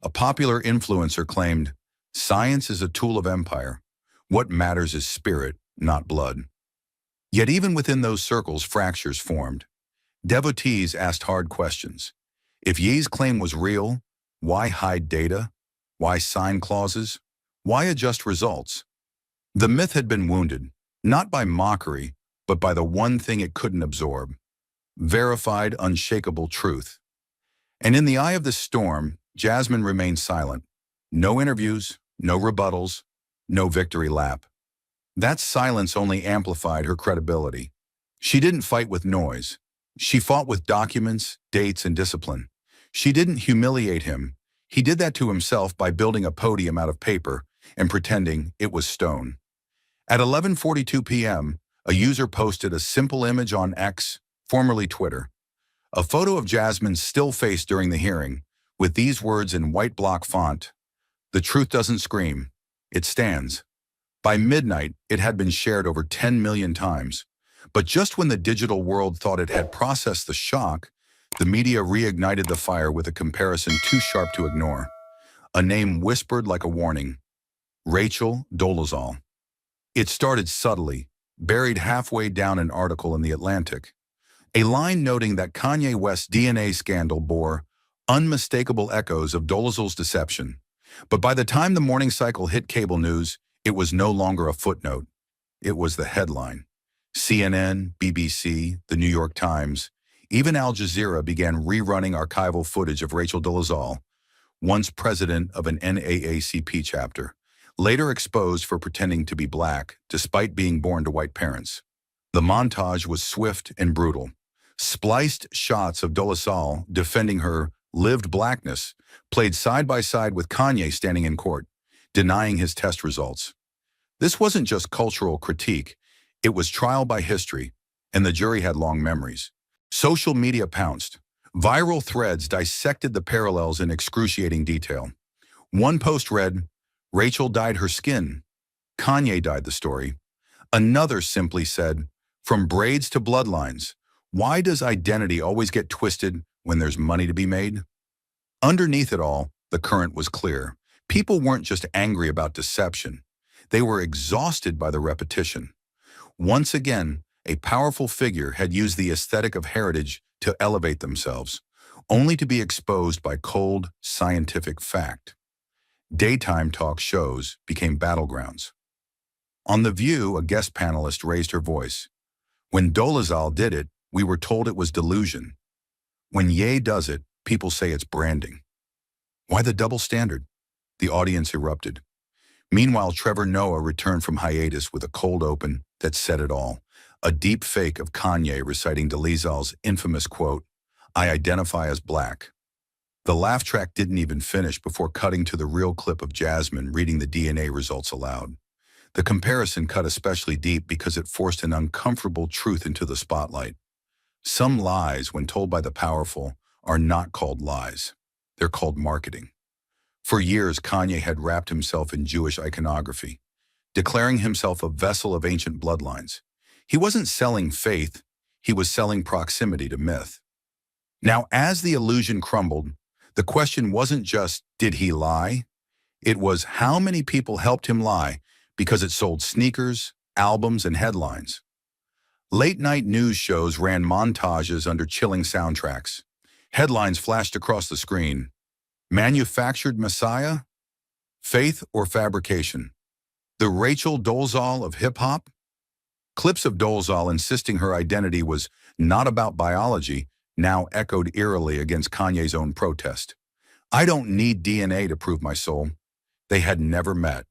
A popular influencer claimed, "Science is a tool of empire. What matters is spirit, not blood. Yet even within those circles, fractures formed. Devotees asked hard questions. If Ye's claim was real, why hide data? Why sign clauses? Why adjust results? The myth had been wounded, not by mockery, but by the one thing it couldn't absorb: verified, unshakable truth. And in the eye of the storm, Jasmine remained silent. No interviews, no rebuttals, no victory lap. That silence only amplified her credibility. She didn't fight with noise. She fought with documents, dates, and discipline. She didn't humiliate him. He did that to himself by building a podium out of paper and pretending it was stone. At 11:42 p.m., a user posted a simple image on X, formerly Twitter. A photo of Jasmine's still face during the hearing, with these words in white block font: "The truth doesn't scream, it stands." By midnight, it had been shared over 10 million times. But just when the digital world thought it had processed the shock, the media reignited the fire with a comparison too sharp to ignore. A name whispered like a warning: Rachel Dolezal. It started subtly, buried halfway down an article in The Atlantic. A line noting that Kanye West's DNA scandal bore unmistakable echoes of Dolezal's deception. But by the time the morning cycle hit cable news, it was no longer a footnote. It was the headline. CNN, BBC, the New York Times, even Al Jazeera began rerunning archival footage of Rachel Dolezal, once president of an NAACP chapter, later exposed for pretending to be black despite being born to white parents. The montage was swift and brutal. Spliced shots of Dolezal defending her lived blackness, played side by side with Kanye standing in court, denying his test results. This wasn't just cultural critique, it was trial by history, and the jury had long memories. Social media pounced. Viral threads dissected the parallels in excruciating detail. One post read, "Rachel dyed her skin. Kanye dyed the story." Another simply said, "From braids to bloodlines, why does identity always get twisted when there's money to be made?" Underneath it all, the current was clear. People weren't just angry about deception. They were exhausted by the repetition. Once again, a powerful figure had used the aesthetic of heritage to elevate themselves, only to be exposed by cold, scientific fact. Daytime talk shows became battlegrounds. On The View, a guest panelist raised her voice. "When Dolezal did it, we were told it was delusion. When Ye does it, people say it's branding." Why the double standard? The audience erupted. Meanwhile, Trevor Noah returned from hiatus with a cold open that said it all. A deep fake of Kanye reciting Dolezal's infamous quote, "I identify as black." The laugh track didn't even finish before cutting to the real clip of Jasmine reading the DNA results aloud. The comparison cut especially deep because it forced an uncomfortable truth into the spotlight. Some lies, when told by the powerful, are not called lies. They're called marketing. For years, Kanye had wrapped himself in Jewish iconography, declaring himself a vessel of ancient bloodlines. He wasn't selling faith, he was selling proximity to myth. Now, as the illusion crumbled, the question wasn't just, did he lie? It was, how many people helped him lie because it sold sneakers, albums, and headlines? Late-night news shows ran montages under chilling soundtracks. Headlines flashed across the screen. Manufactured Messiah? Faith or fabrication? The Rachel Dolezal of hip-hop? Clips of Dolezal insisting her identity was not about biology now echoed eerily against Kanye's own protest. "I don't need DNA to prove my soul." They had never met,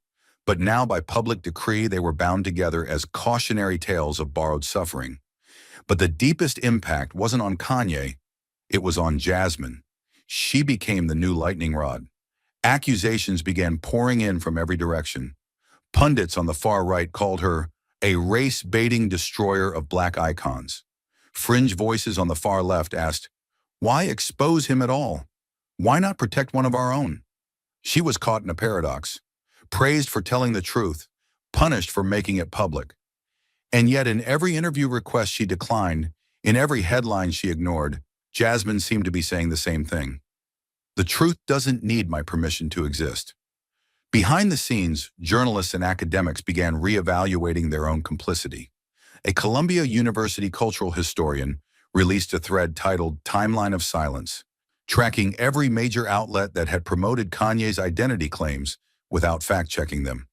but now by public decree they were bound together as cautionary tales of borrowed suffering. But the deepest impact wasn't on Kanye, it was on Jasmine. She became the new lightning rod. Accusations began pouring in from every direction. Pundits on the far right called her a race-baiting destroyer of black icons. Fringe voices on the far left asked, why expose him at all? Why not protect one of our own? She was caught in a paradox, praised for telling the truth, punished for making it public. And yet in every interview request she declined, in every headline she ignored, Jasmine seemed to be saying the same thing. The truth doesn't need my permission to exist. Behind the scenes, journalists and academics began reevaluating their own complicity. A Columbia University cultural historian released a thread titled Timeline of Silence, tracking every major outlet that had promoted Kanye's identity claims without fact-checking them.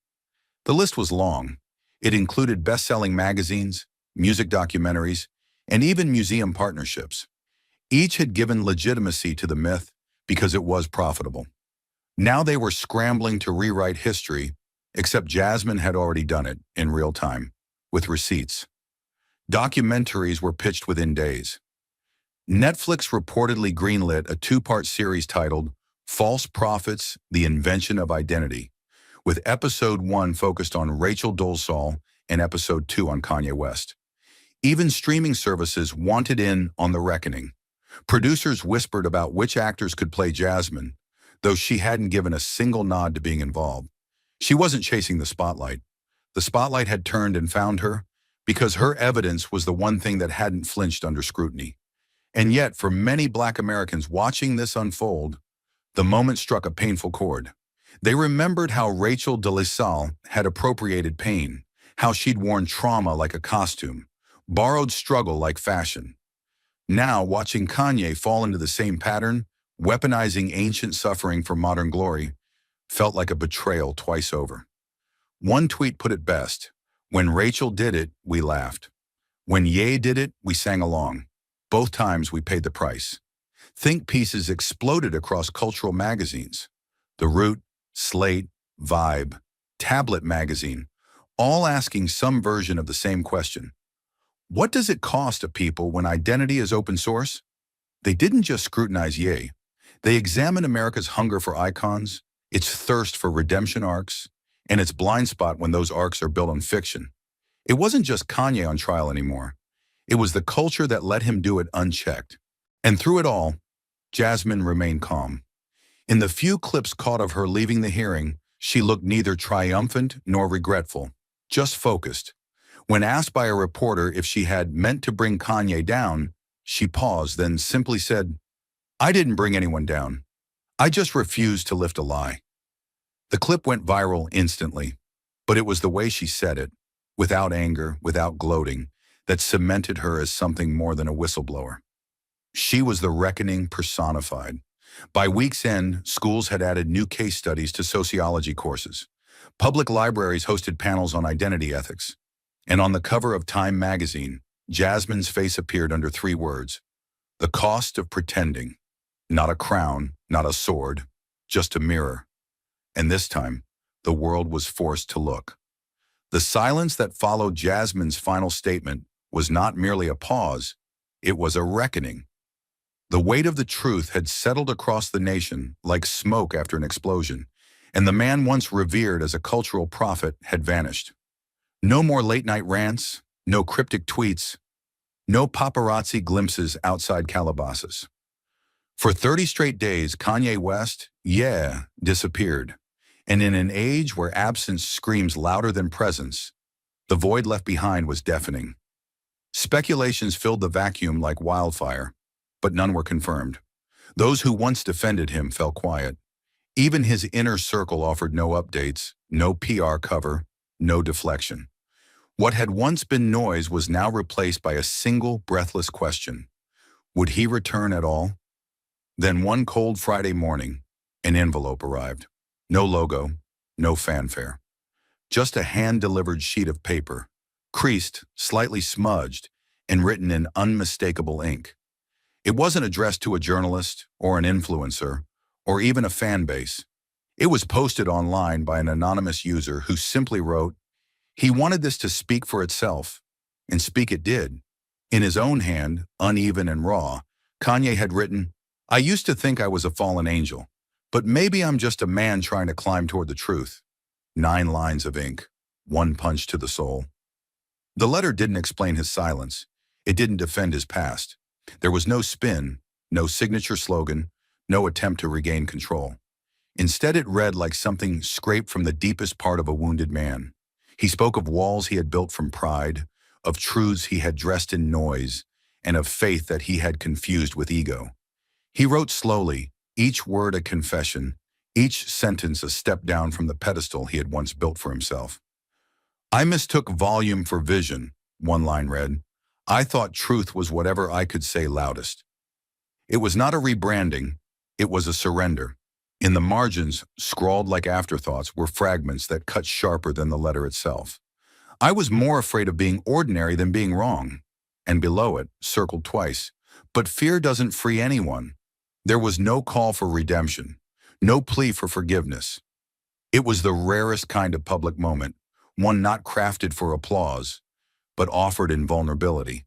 The list was long. It included best-selling magazines, music documentaries, and even museum partnerships. Each had given legitimacy to the myth because it was profitable. Now they were scrambling to rewrite history, except Jasmine had already done it in real time, with receipts. Documentaries were pitched within days. Netflix reportedly greenlit a two-part series titled False Prophets: The Invention of Identity, with episode 1 focused on Rachel Dolezal and episode 2 on Kanye West. Even streaming services wanted in on the reckoning. Producers whispered about which actors could play Jasmine, though she hadn't given a single nod to being involved. She wasn't chasing the spotlight. The spotlight had turned and found her because her evidence was the one thing that hadn't flinched under scrutiny. And yet, for many Black Americans watching this unfold, the moment struck a painful chord. They remembered how Rachel Dolezal had appropriated pain, how she'd worn trauma like a costume, borrowed struggle like fashion. Now, watching Kanye fall into the same pattern, weaponizing ancient suffering for modern glory, felt like a betrayal twice over. One tweet put it best: when Rachel did it, we laughed. When Ye did it, we sang along. Both times we paid the price. Think pieces exploded across cultural magazines. The Root, Slate, Vibe, Tablet magazine, all asking some version of the same question. What does it cost a people when identity is open source? They didn't just scrutinize Ye. They examined America's hunger for icons, its thirst for redemption arcs, and its blind spot when those arcs are built on fiction. It wasn't just Kanye on trial anymore. It was the culture that let him do it unchecked. And through it all, Jasmine remained calm. In the few clips caught of her leaving the hearing, she looked neither triumphant nor regretful, just focused. When asked by a reporter if she had meant to bring Kanye down, she paused, then simply said, "I didn't bring anyone down. I just refused to lift a lie." The clip went viral instantly, but it was the way she said it, without anger, without gloating, that cemented her as something more than a whistleblower. She was the reckoning personified. By week's end, schools had added new case studies to sociology courses. Public libraries hosted panels on identity ethics. And on the cover of Time magazine, Jasmine's face appeared under 3 words: the cost of pretending. Not a crown, not a sword, just a mirror. And this time, the world was forced to look. The silence that followed Jasmine's final statement was not merely a pause, it was a reckoning. The weight of the truth had settled across the nation like smoke after an explosion, and the man once revered as a cultural prophet had vanished. No more late-night rants, no cryptic tweets, no paparazzi glimpses outside Calabasas. For 30 straight days, Kanye West, disappeared. And in an age where absence screams louder than presence, the void left behind was deafening. Speculations filled the vacuum like wildfire, but none were confirmed. Those who once defended him fell quiet. Even his inner circle offered no updates, no PR cover, no deflection. What had once been noise was now replaced by a single breathless question: would he return at all? Then one cold Friday morning, an envelope arrived. No logo, no fanfare. Just a hand-delivered sheet of paper, creased, slightly smudged, and written in unmistakable ink. It wasn't addressed to a journalist or an influencer or even a fan base. It was posted online by an anonymous user who simply wrote, he wanted this to speak for itself, and speak it did. In his own hand, uneven and raw, Kanye had written, I used to think I was a fallen angel, but maybe I'm just a man trying to climb toward the truth. 9 lines of ink, one punch to the soul. The letter didn't explain his silence. It didn't defend his past. There was no spin, no signature slogan, no attempt to regain control. Instead, it read like something scraped from the deepest part of a wounded man. He spoke of walls he had built from pride, of truths he had dressed in noise, and of faith that he had confused with ego. He wrote slowly, each word a confession, each sentence a step down from the pedestal he had once built for himself. "I mistook volume for vision," one line read. "I thought truth was whatever I could say loudest." It was not a rebranding, it was a surrender. In the margins, scrawled like afterthoughts, were fragments that cut sharper than the letter itself. "I was more afraid of being ordinary than being wrong." And below it, circled twice, "But fear doesn't free anyone." There was no call for redemption, no plea for forgiveness. It was the rarest kind of public moment, one not crafted for applause, but offered in vulnerability.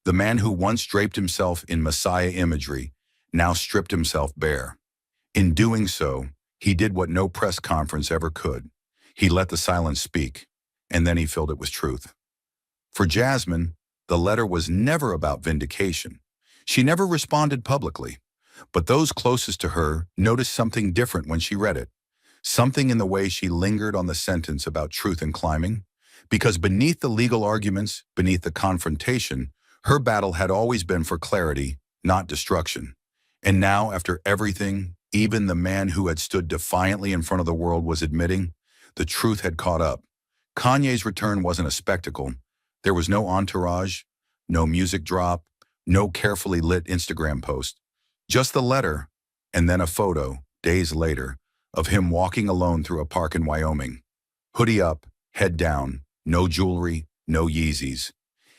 The man who once draped himself in Messiah imagery now stripped himself bare. In doing so, he did what no press conference ever could. He let the silence speak, and then he filled it with truth. For Jasmine, the letter was never about vindication. She never responded publicly, but those closest to her noticed something different when she read it. Something in the way she lingered on the sentence about truth and climbing. Because beneath the legal arguments, beneath the confrontation, her battle had always been for clarity, not destruction. And now, after everything, even the man who had stood defiantly in front of the world was admitting, the truth had caught up. Kanye's return wasn't a spectacle. There was no entourage, no music drop, no carefully lit Instagram post. Just the letter, and then a photo, days later, of him walking alone through a park in Wyoming. Hoodie up, head down, no jewelry, no Yeezys.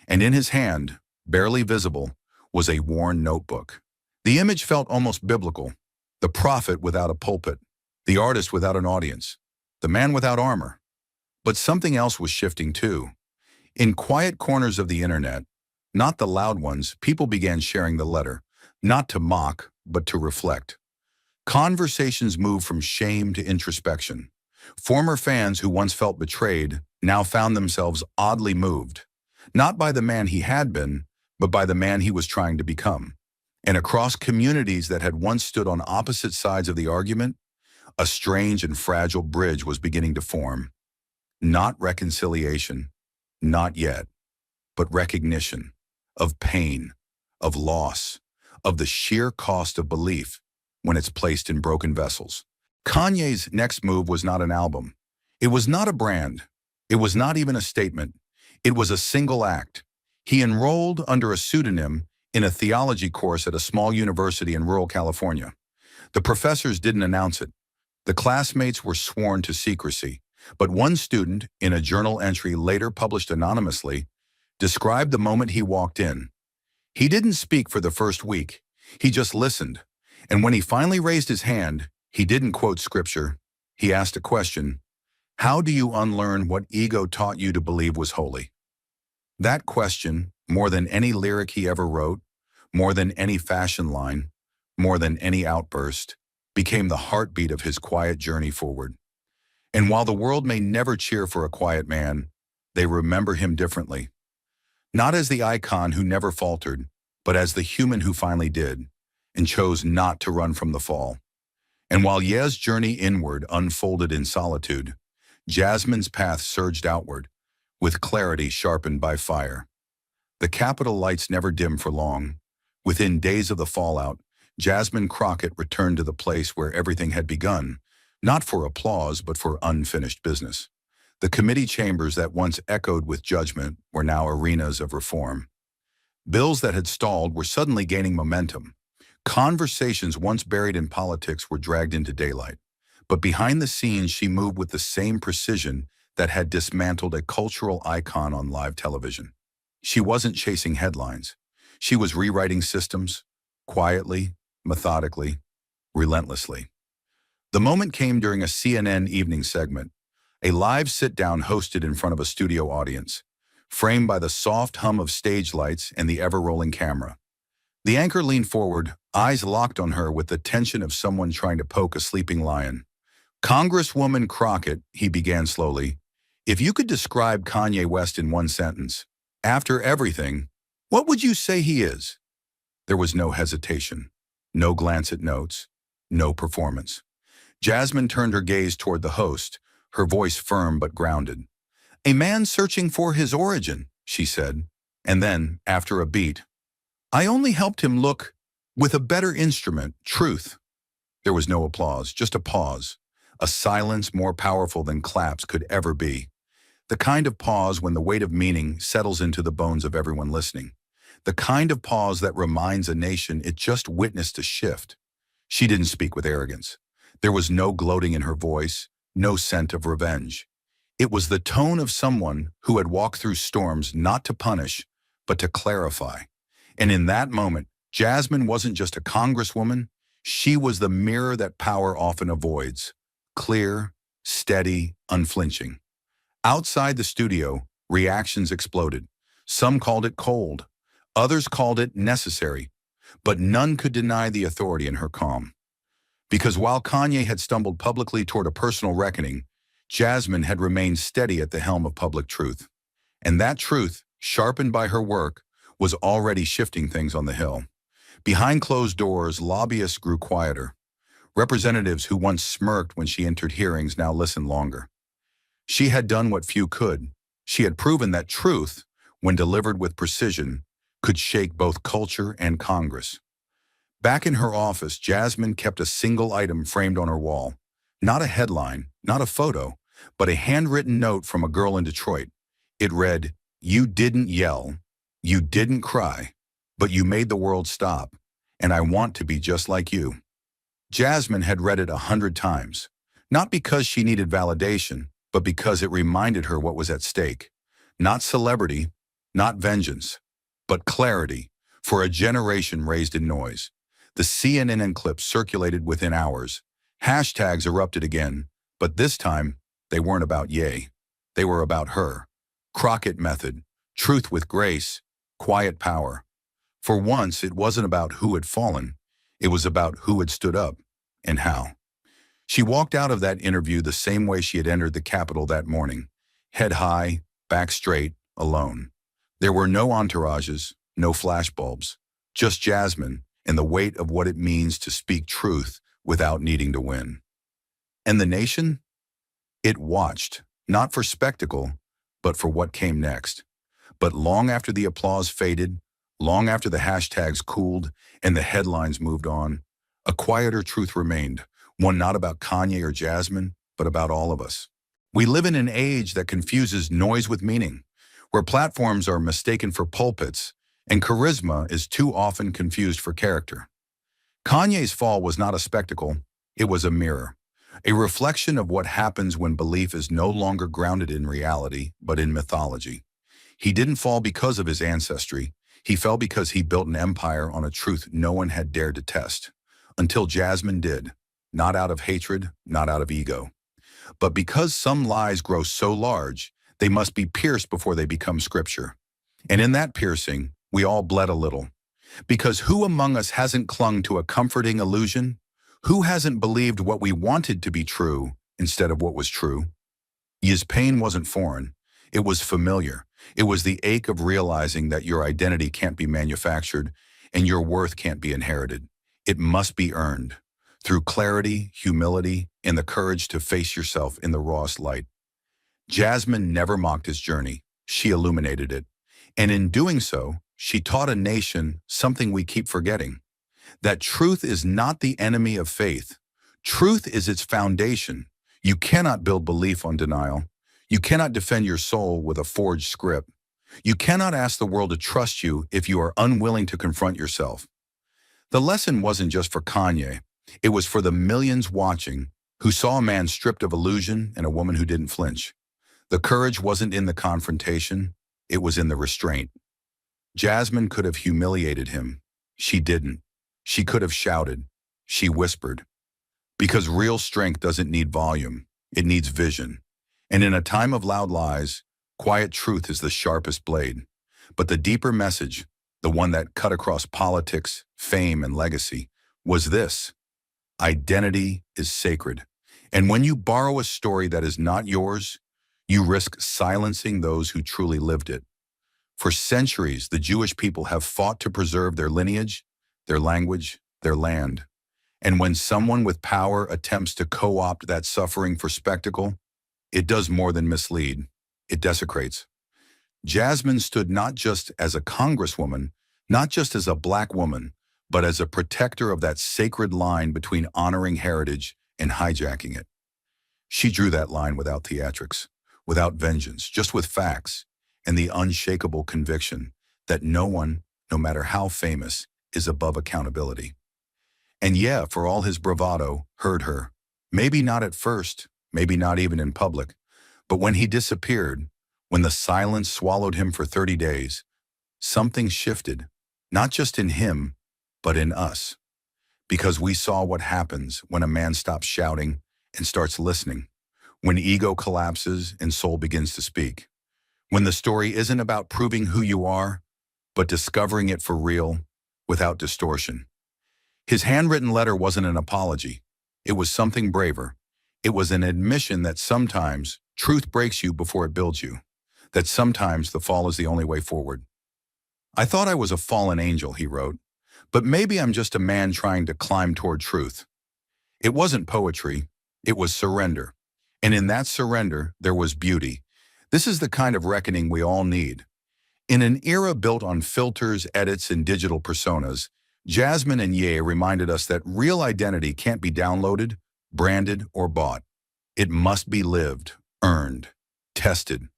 And in his hand, barely visible, was a worn notebook. The image felt almost biblical. The prophet without a pulpit, the artist without an audience, the man without armor. But something else was shifting too. In quiet corners of the internet, not the loud ones, people began sharing the letter, not to mock, but to reflect. Conversations moved from shame to introspection. Former fans who once felt betrayed now found themselves oddly moved, not by the man he had been, but by the man he was trying to become. And across communities that had once stood on opposite sides of the argument, a strange and fragile bridge was beginning to form. Not reconciliation, not yet, but recognition of pain, of loss, of the sheer cost of belief when it's placed in broken vessels. Kanye's next move was not an album. It was not a brand. It was not even a statement. It was a single act. He enrolled under a pseudonym in a theology course at a small university in rural California. The professors didn't announce it. The classmates were sworn to secrecy, but one student, in a journal entry later published anonymously, described the moment he walked in. He didn't speak for the first week. He just listened. And when he finally raised his hand, he didn't quote scripture. He asked a question. How do you unlearn what ego taught you to believe was holy? That question, more than any lyric he ever wrote, more than any fashion line, more than any outburst, became the heartbeat of his quiet journey forward. And while the world may never cheer for a quiet man, they remember him differently. Not as the icon who never faltered, but as the human who finally did, and chose not to run from the fall. And while Ye's journey inward unfolded in solitude, Jasmine's path surged outward, with clarity sharpened by fire. The Capitol lights never dimmed for long. Within days of the fallout, Jasmine Crockett returned to the place where everything had begun, not for applause but for unfinished business. The committee chambers that once echoed with judgment were now arenas of reform. Bills that had stalled were suddenly gaining momentum. Conversations once buried in politics were dragged into daylight. But behind the scenes, she moved with the same precision that had dismantled a cultural icon on live television. She wasn't chasing headlines. She was rewriting systems, quietly, methodically, relentlessly. The moment came during a CNN evening segment, a live sit-down hosted in front of a studio audience, framed by the soft hum of stage lights and the ever-rolling camera. The anchor leaned forward, eyes locked on her with the tension of someone trying to poke a sleeping lion. "Congresswoman Crockett," he began slowly, "if you could describe Kanye West in one sentence, after everything, what would you say he is?" There was no hesitation, no glance at notes, no performance. Jasmine turned her gaze toward the host, her voice firm but grounded. "A man searching for his origin," she said. And then, after a beat, "I only helped him look with a better instrument, truth." There was no applause, just a pause. A silence more powerful than claps could ever be. The kind of pause when the weight of meaning settles into the bones of everyone listening. The kind of pause that reminds a nation it just witnessed a shift. She didn't speak with arrogance. There was no gloating in her voice, no scent of revenge. It was the tone of someone who had walked through storms not to punish, but to clarify. And in that moment, Jasmine wasn't just a congresswoman, she was the mirror that power often avoids. Clear, steady, unflinching. Outside the studio, reactions exploded. Some called it cold. Others called it necessary. But none could deny the authority in her calm. Because while Kanye had stumbled publicly toward a personal reckoning, Jasmine had remained steady at the helm of public truth. And that truth, sharpened by her work, was already shifting things on the Hill. Behind closed doors, lobbyists grew quieter. Representatives who once smirked when she entered hearings now listened longer. She had done what few could. She had proven that truth, when delivered with precision, could shake both culture and Congress. Back in her office, Jasmine kept a single item framed on her wall. Not a headline, not a photo, but a handwritten note from a girl in Detroit. It read, "You didn't yell, you didn't cry, but you made the world stop, and I want to be just like you." Jasmine had read it 100 times, not because she needed validation, but because it reminded her what was at stake. Not celebrity, not vengeance, but clarity for a generation raised in noise. The CNN clips circulated within hours. Hashtags erupted again, but this time, they weren't about Ye. They were about her. Crockett method, truth with grace, quiet power. For once, it wasn't about who had fallen. It was about who had stood up, and how. She walked out of that interview the same way she had entered the Capitol that morning. Head high, back straight, alone. There were no entourages, no flashbulbs. Just Jasmine and the weight of what it means to speak truth without needing to win. And the nation? It watched, not for spectacle, but for what came next. But long after the applause faded, long after the hashtags cooled and the headlines moved on, a quieter truth remained, one not about Kanye or Jasmine, but about all of us. We live in an age that confuses noise with meaning, where platforms are mistaken for pulpits, and charisma is too often confused for character. Kanye's fall was not a spectacle, it was a mirror, a reflection of what happens when belief is no longer grounded in reality, but in mythology. He didn't fall because of his ancestry, he fell because he built an empire on a truth no one had dared to test. Until Jasmine did, not out of hatred, not out of ego. But because some lies grow so large, they must be pierced before they become scripture. And in that piercing, we all bled a little. Because who among us hasn't clung to a comforting illusion? Who hasn't believed what we wanted to be true instead of what was true? Ye's pain wasn't foreign. It was familiar. It was the ache of realizing that your identity can't be manufactured and your worth can't be inherited. It must be earned through clarity, humility, and the courage to face yourself in the rawest light. Jasmine never mocked his journey. She illuminated it. And in doing so, she taught a nation something we keep forgetting, that truth is not the enemy of faith. Truth is its foundation. You cannot build belief on denial. You cannot defend your soul with a forged script. You cannot ask the world to trust you if you are unwilling to confront yourself. The lesson wasn't just for Kanye. It was for the millions watching who saw a man stripped of illusion and a woman who didn't flinch. The courage wasn't in the confrontation. It was in the restraint. Jasmine could have humiliated him. She didn't. She could have shouted. She whispered. Because real strength doesn't need volume. It needs vision. And in a time of loud lies, quiet truth is the sharpest blade. But the deeper message, the one that cut across politics, fame, and legacy, was this: identity is sacred. And when you borrow a story that is not yours, you risk silencing those who truly lived it. For centuries, the Jewish people have fought to preserve their lineage, their language, their land. And when someone with power attempts to co-opt that suffering for spectacle, it does more than mislead. It desecrates. Jasmine stood not just as a congresswoman, not just as a black woman, but as a protector of that sacred line between honoring heritage and hijacking it. She drew that line without theatrics, without vengeance, just with facts and the unshakable conviction that no one, no matter how famous, is above accountability. And yeah, for all his bravado, heard her. Maybe not at first, maybe not even in public, but when he disappeared, when the silence swallowed him for 30 days, something shifted, not just in him, but in us. Because we saw what happens when a man stops shouting and starts listening, when ego collapses and soul begins to speak, when the story isn't about proving who you are, but discovering it for real, without distortion. His handwritten letter wasn't an apology. It was something braver. It was an admission that sometimes truth breaks you before it builds you, that sometimes the fall is the only way forward. I thought I was a fallen angel, he wrote, but maybe I'm just a man trying to climb toward truth. It wasn't poetry, it was surrender. And in that surrender, there was beauty. This is the kind of reckoning we all need. In an era built on filters, edits, and digital personas, Jasmine and Ye reminded us that real identity can't be downloaded, branded, or bought. It must be lived, earned, tested.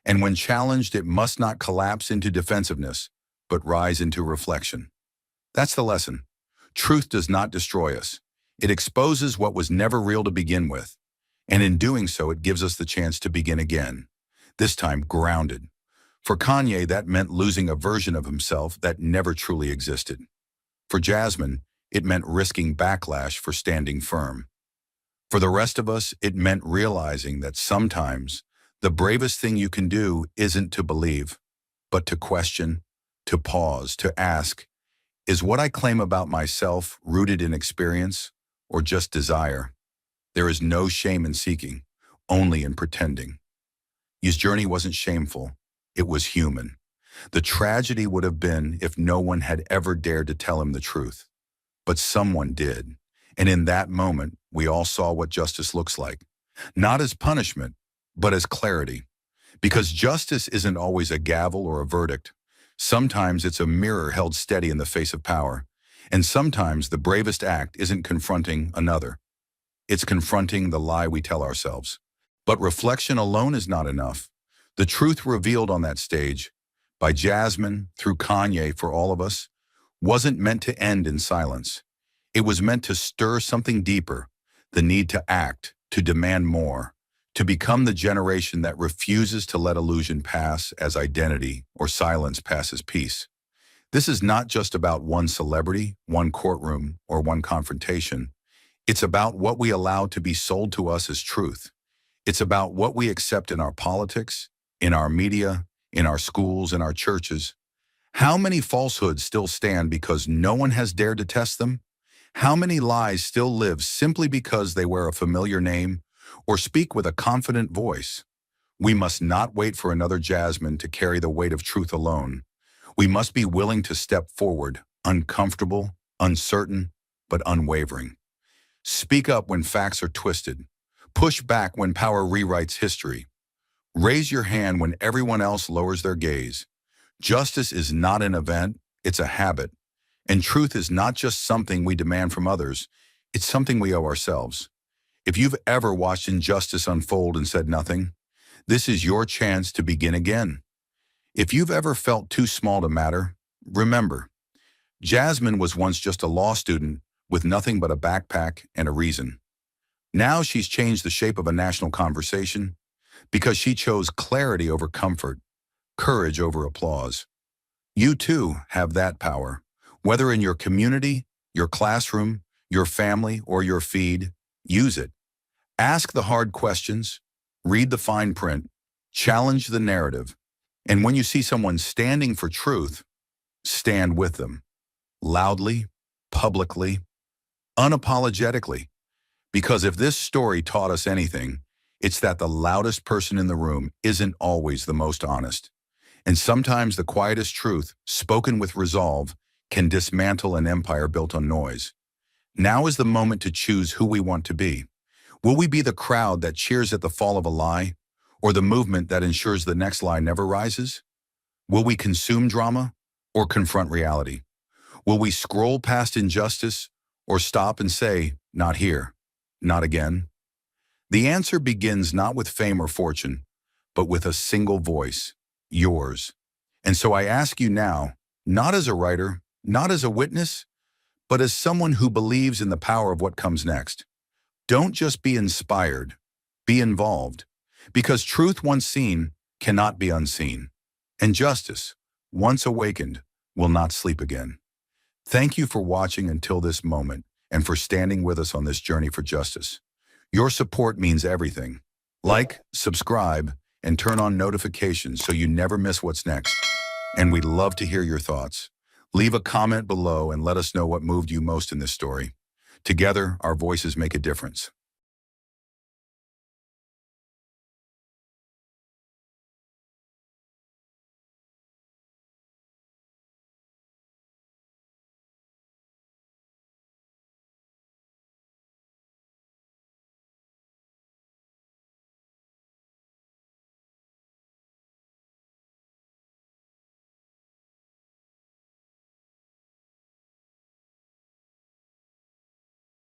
And when challenged, it must not collapse into defensiveness, but rise into reflection. That's the lesson. Truth does not destroy us. It exposes what was never real to begin with. And in doing so, it gives us the chance to begin again, this time grounded. For Kanye, that meant losing a version of himself that never truly existed. For Jasmine, it meant risking backlash for standing firm. For the rest of us, it meant realizing that sometimes the bravest thing you can do isn't to believe, but to question, to pause, to ask, is what I claim about myself rooted in experience or just desire? There is no shame in seeking, only in pretending. His journey wasn't shameful, it was human. The tragedy would have been if no one had ever dared to tell him the truth. But someone did. And in that moment, we all saw what justice looks like. Not as punishment, but as clarity. Because justice isn't always a gavel or a verdict. Sometimes it's a mirror held steady in the face of power. And sometimes the bravest act isn't confronting another. It's confronting the lie we tell ourselves. But reflection alone is not enough. The truth revealed on that stage, by Jasmine, through Kanye for all of us, wasn't meant to end in silence. It was meant to stir something deeper, the need to act, to demand more, to become the generation that refuses to let illusion pass as identity or silence pass as peace. This is not just about one celebrity, one courtroom, or one confrontation. It's about what we allow to be sold to us as truth. It's about what we accept in our politics, in our media, in our schools, in our churches. How many falsehoods still stand because no one has dared to test them? How many lies still live simply because they wear a familiar name or speak with a confident voice? We must not wait for another Jasmine to carry the weight of truth alone. We must be willing to step forward, uncomfortable, uncertain, but unwavering. Speak up when facts are twisted. Push back when power rewrites history. Raise your hand when everyone else lowers their gaze. Justice is not an event, it's a habit. And truth is not just something we demand from others, it's something we owe ourselves. If you've ever watched injustice unfold and said nothing, this is your chance to begin again. If you've ever felt too small to matter, remember, Jasmine was once just a law student with nothing but a backpack and a reason. Now she's changed the shape of a national conversation because she chose clarity over comfort, courage over applause. You too have that power. Whether in your community, your classroom, your family, or your feed, use it. Ask the hard questions, read the fine print, challenge the narrative, and when you see someone standing for truth, stand with them. Loudly, publicly, unapologetically. Because if this story taught us anything, it's that the loudest person in the room isn't always the most honest. And sometimes the quietest truth, spoken with resolve, can dismantle an empire built on noise. Now is the moment to choose who we want to be. Will we be the crowd that cheers at the fall of a lie, or the movement that ensures the next lie never rises? Will we consume drama, or confront reality? Will we scroll past injustice or stop and say, not here, not again? The answer begins not with fame or fortune, but with a single voice, yours. And so I ask you now, not as a writer, not as a witness, but as someone who believes in the power of what comes next. Don't just be inspired, be involved, because truth once seen cannot be unseen, and justice, once awakened, will not sleep again. Thank you for watching until this moment and for standing with us on this journey for justice. Your support means everything. Like, subscribe, and turn on notifications so you never miss what's next. And we'd love to hear your thoughts. Leave a comment below and let us know what moved you most in this story. Together, our voices make a difference.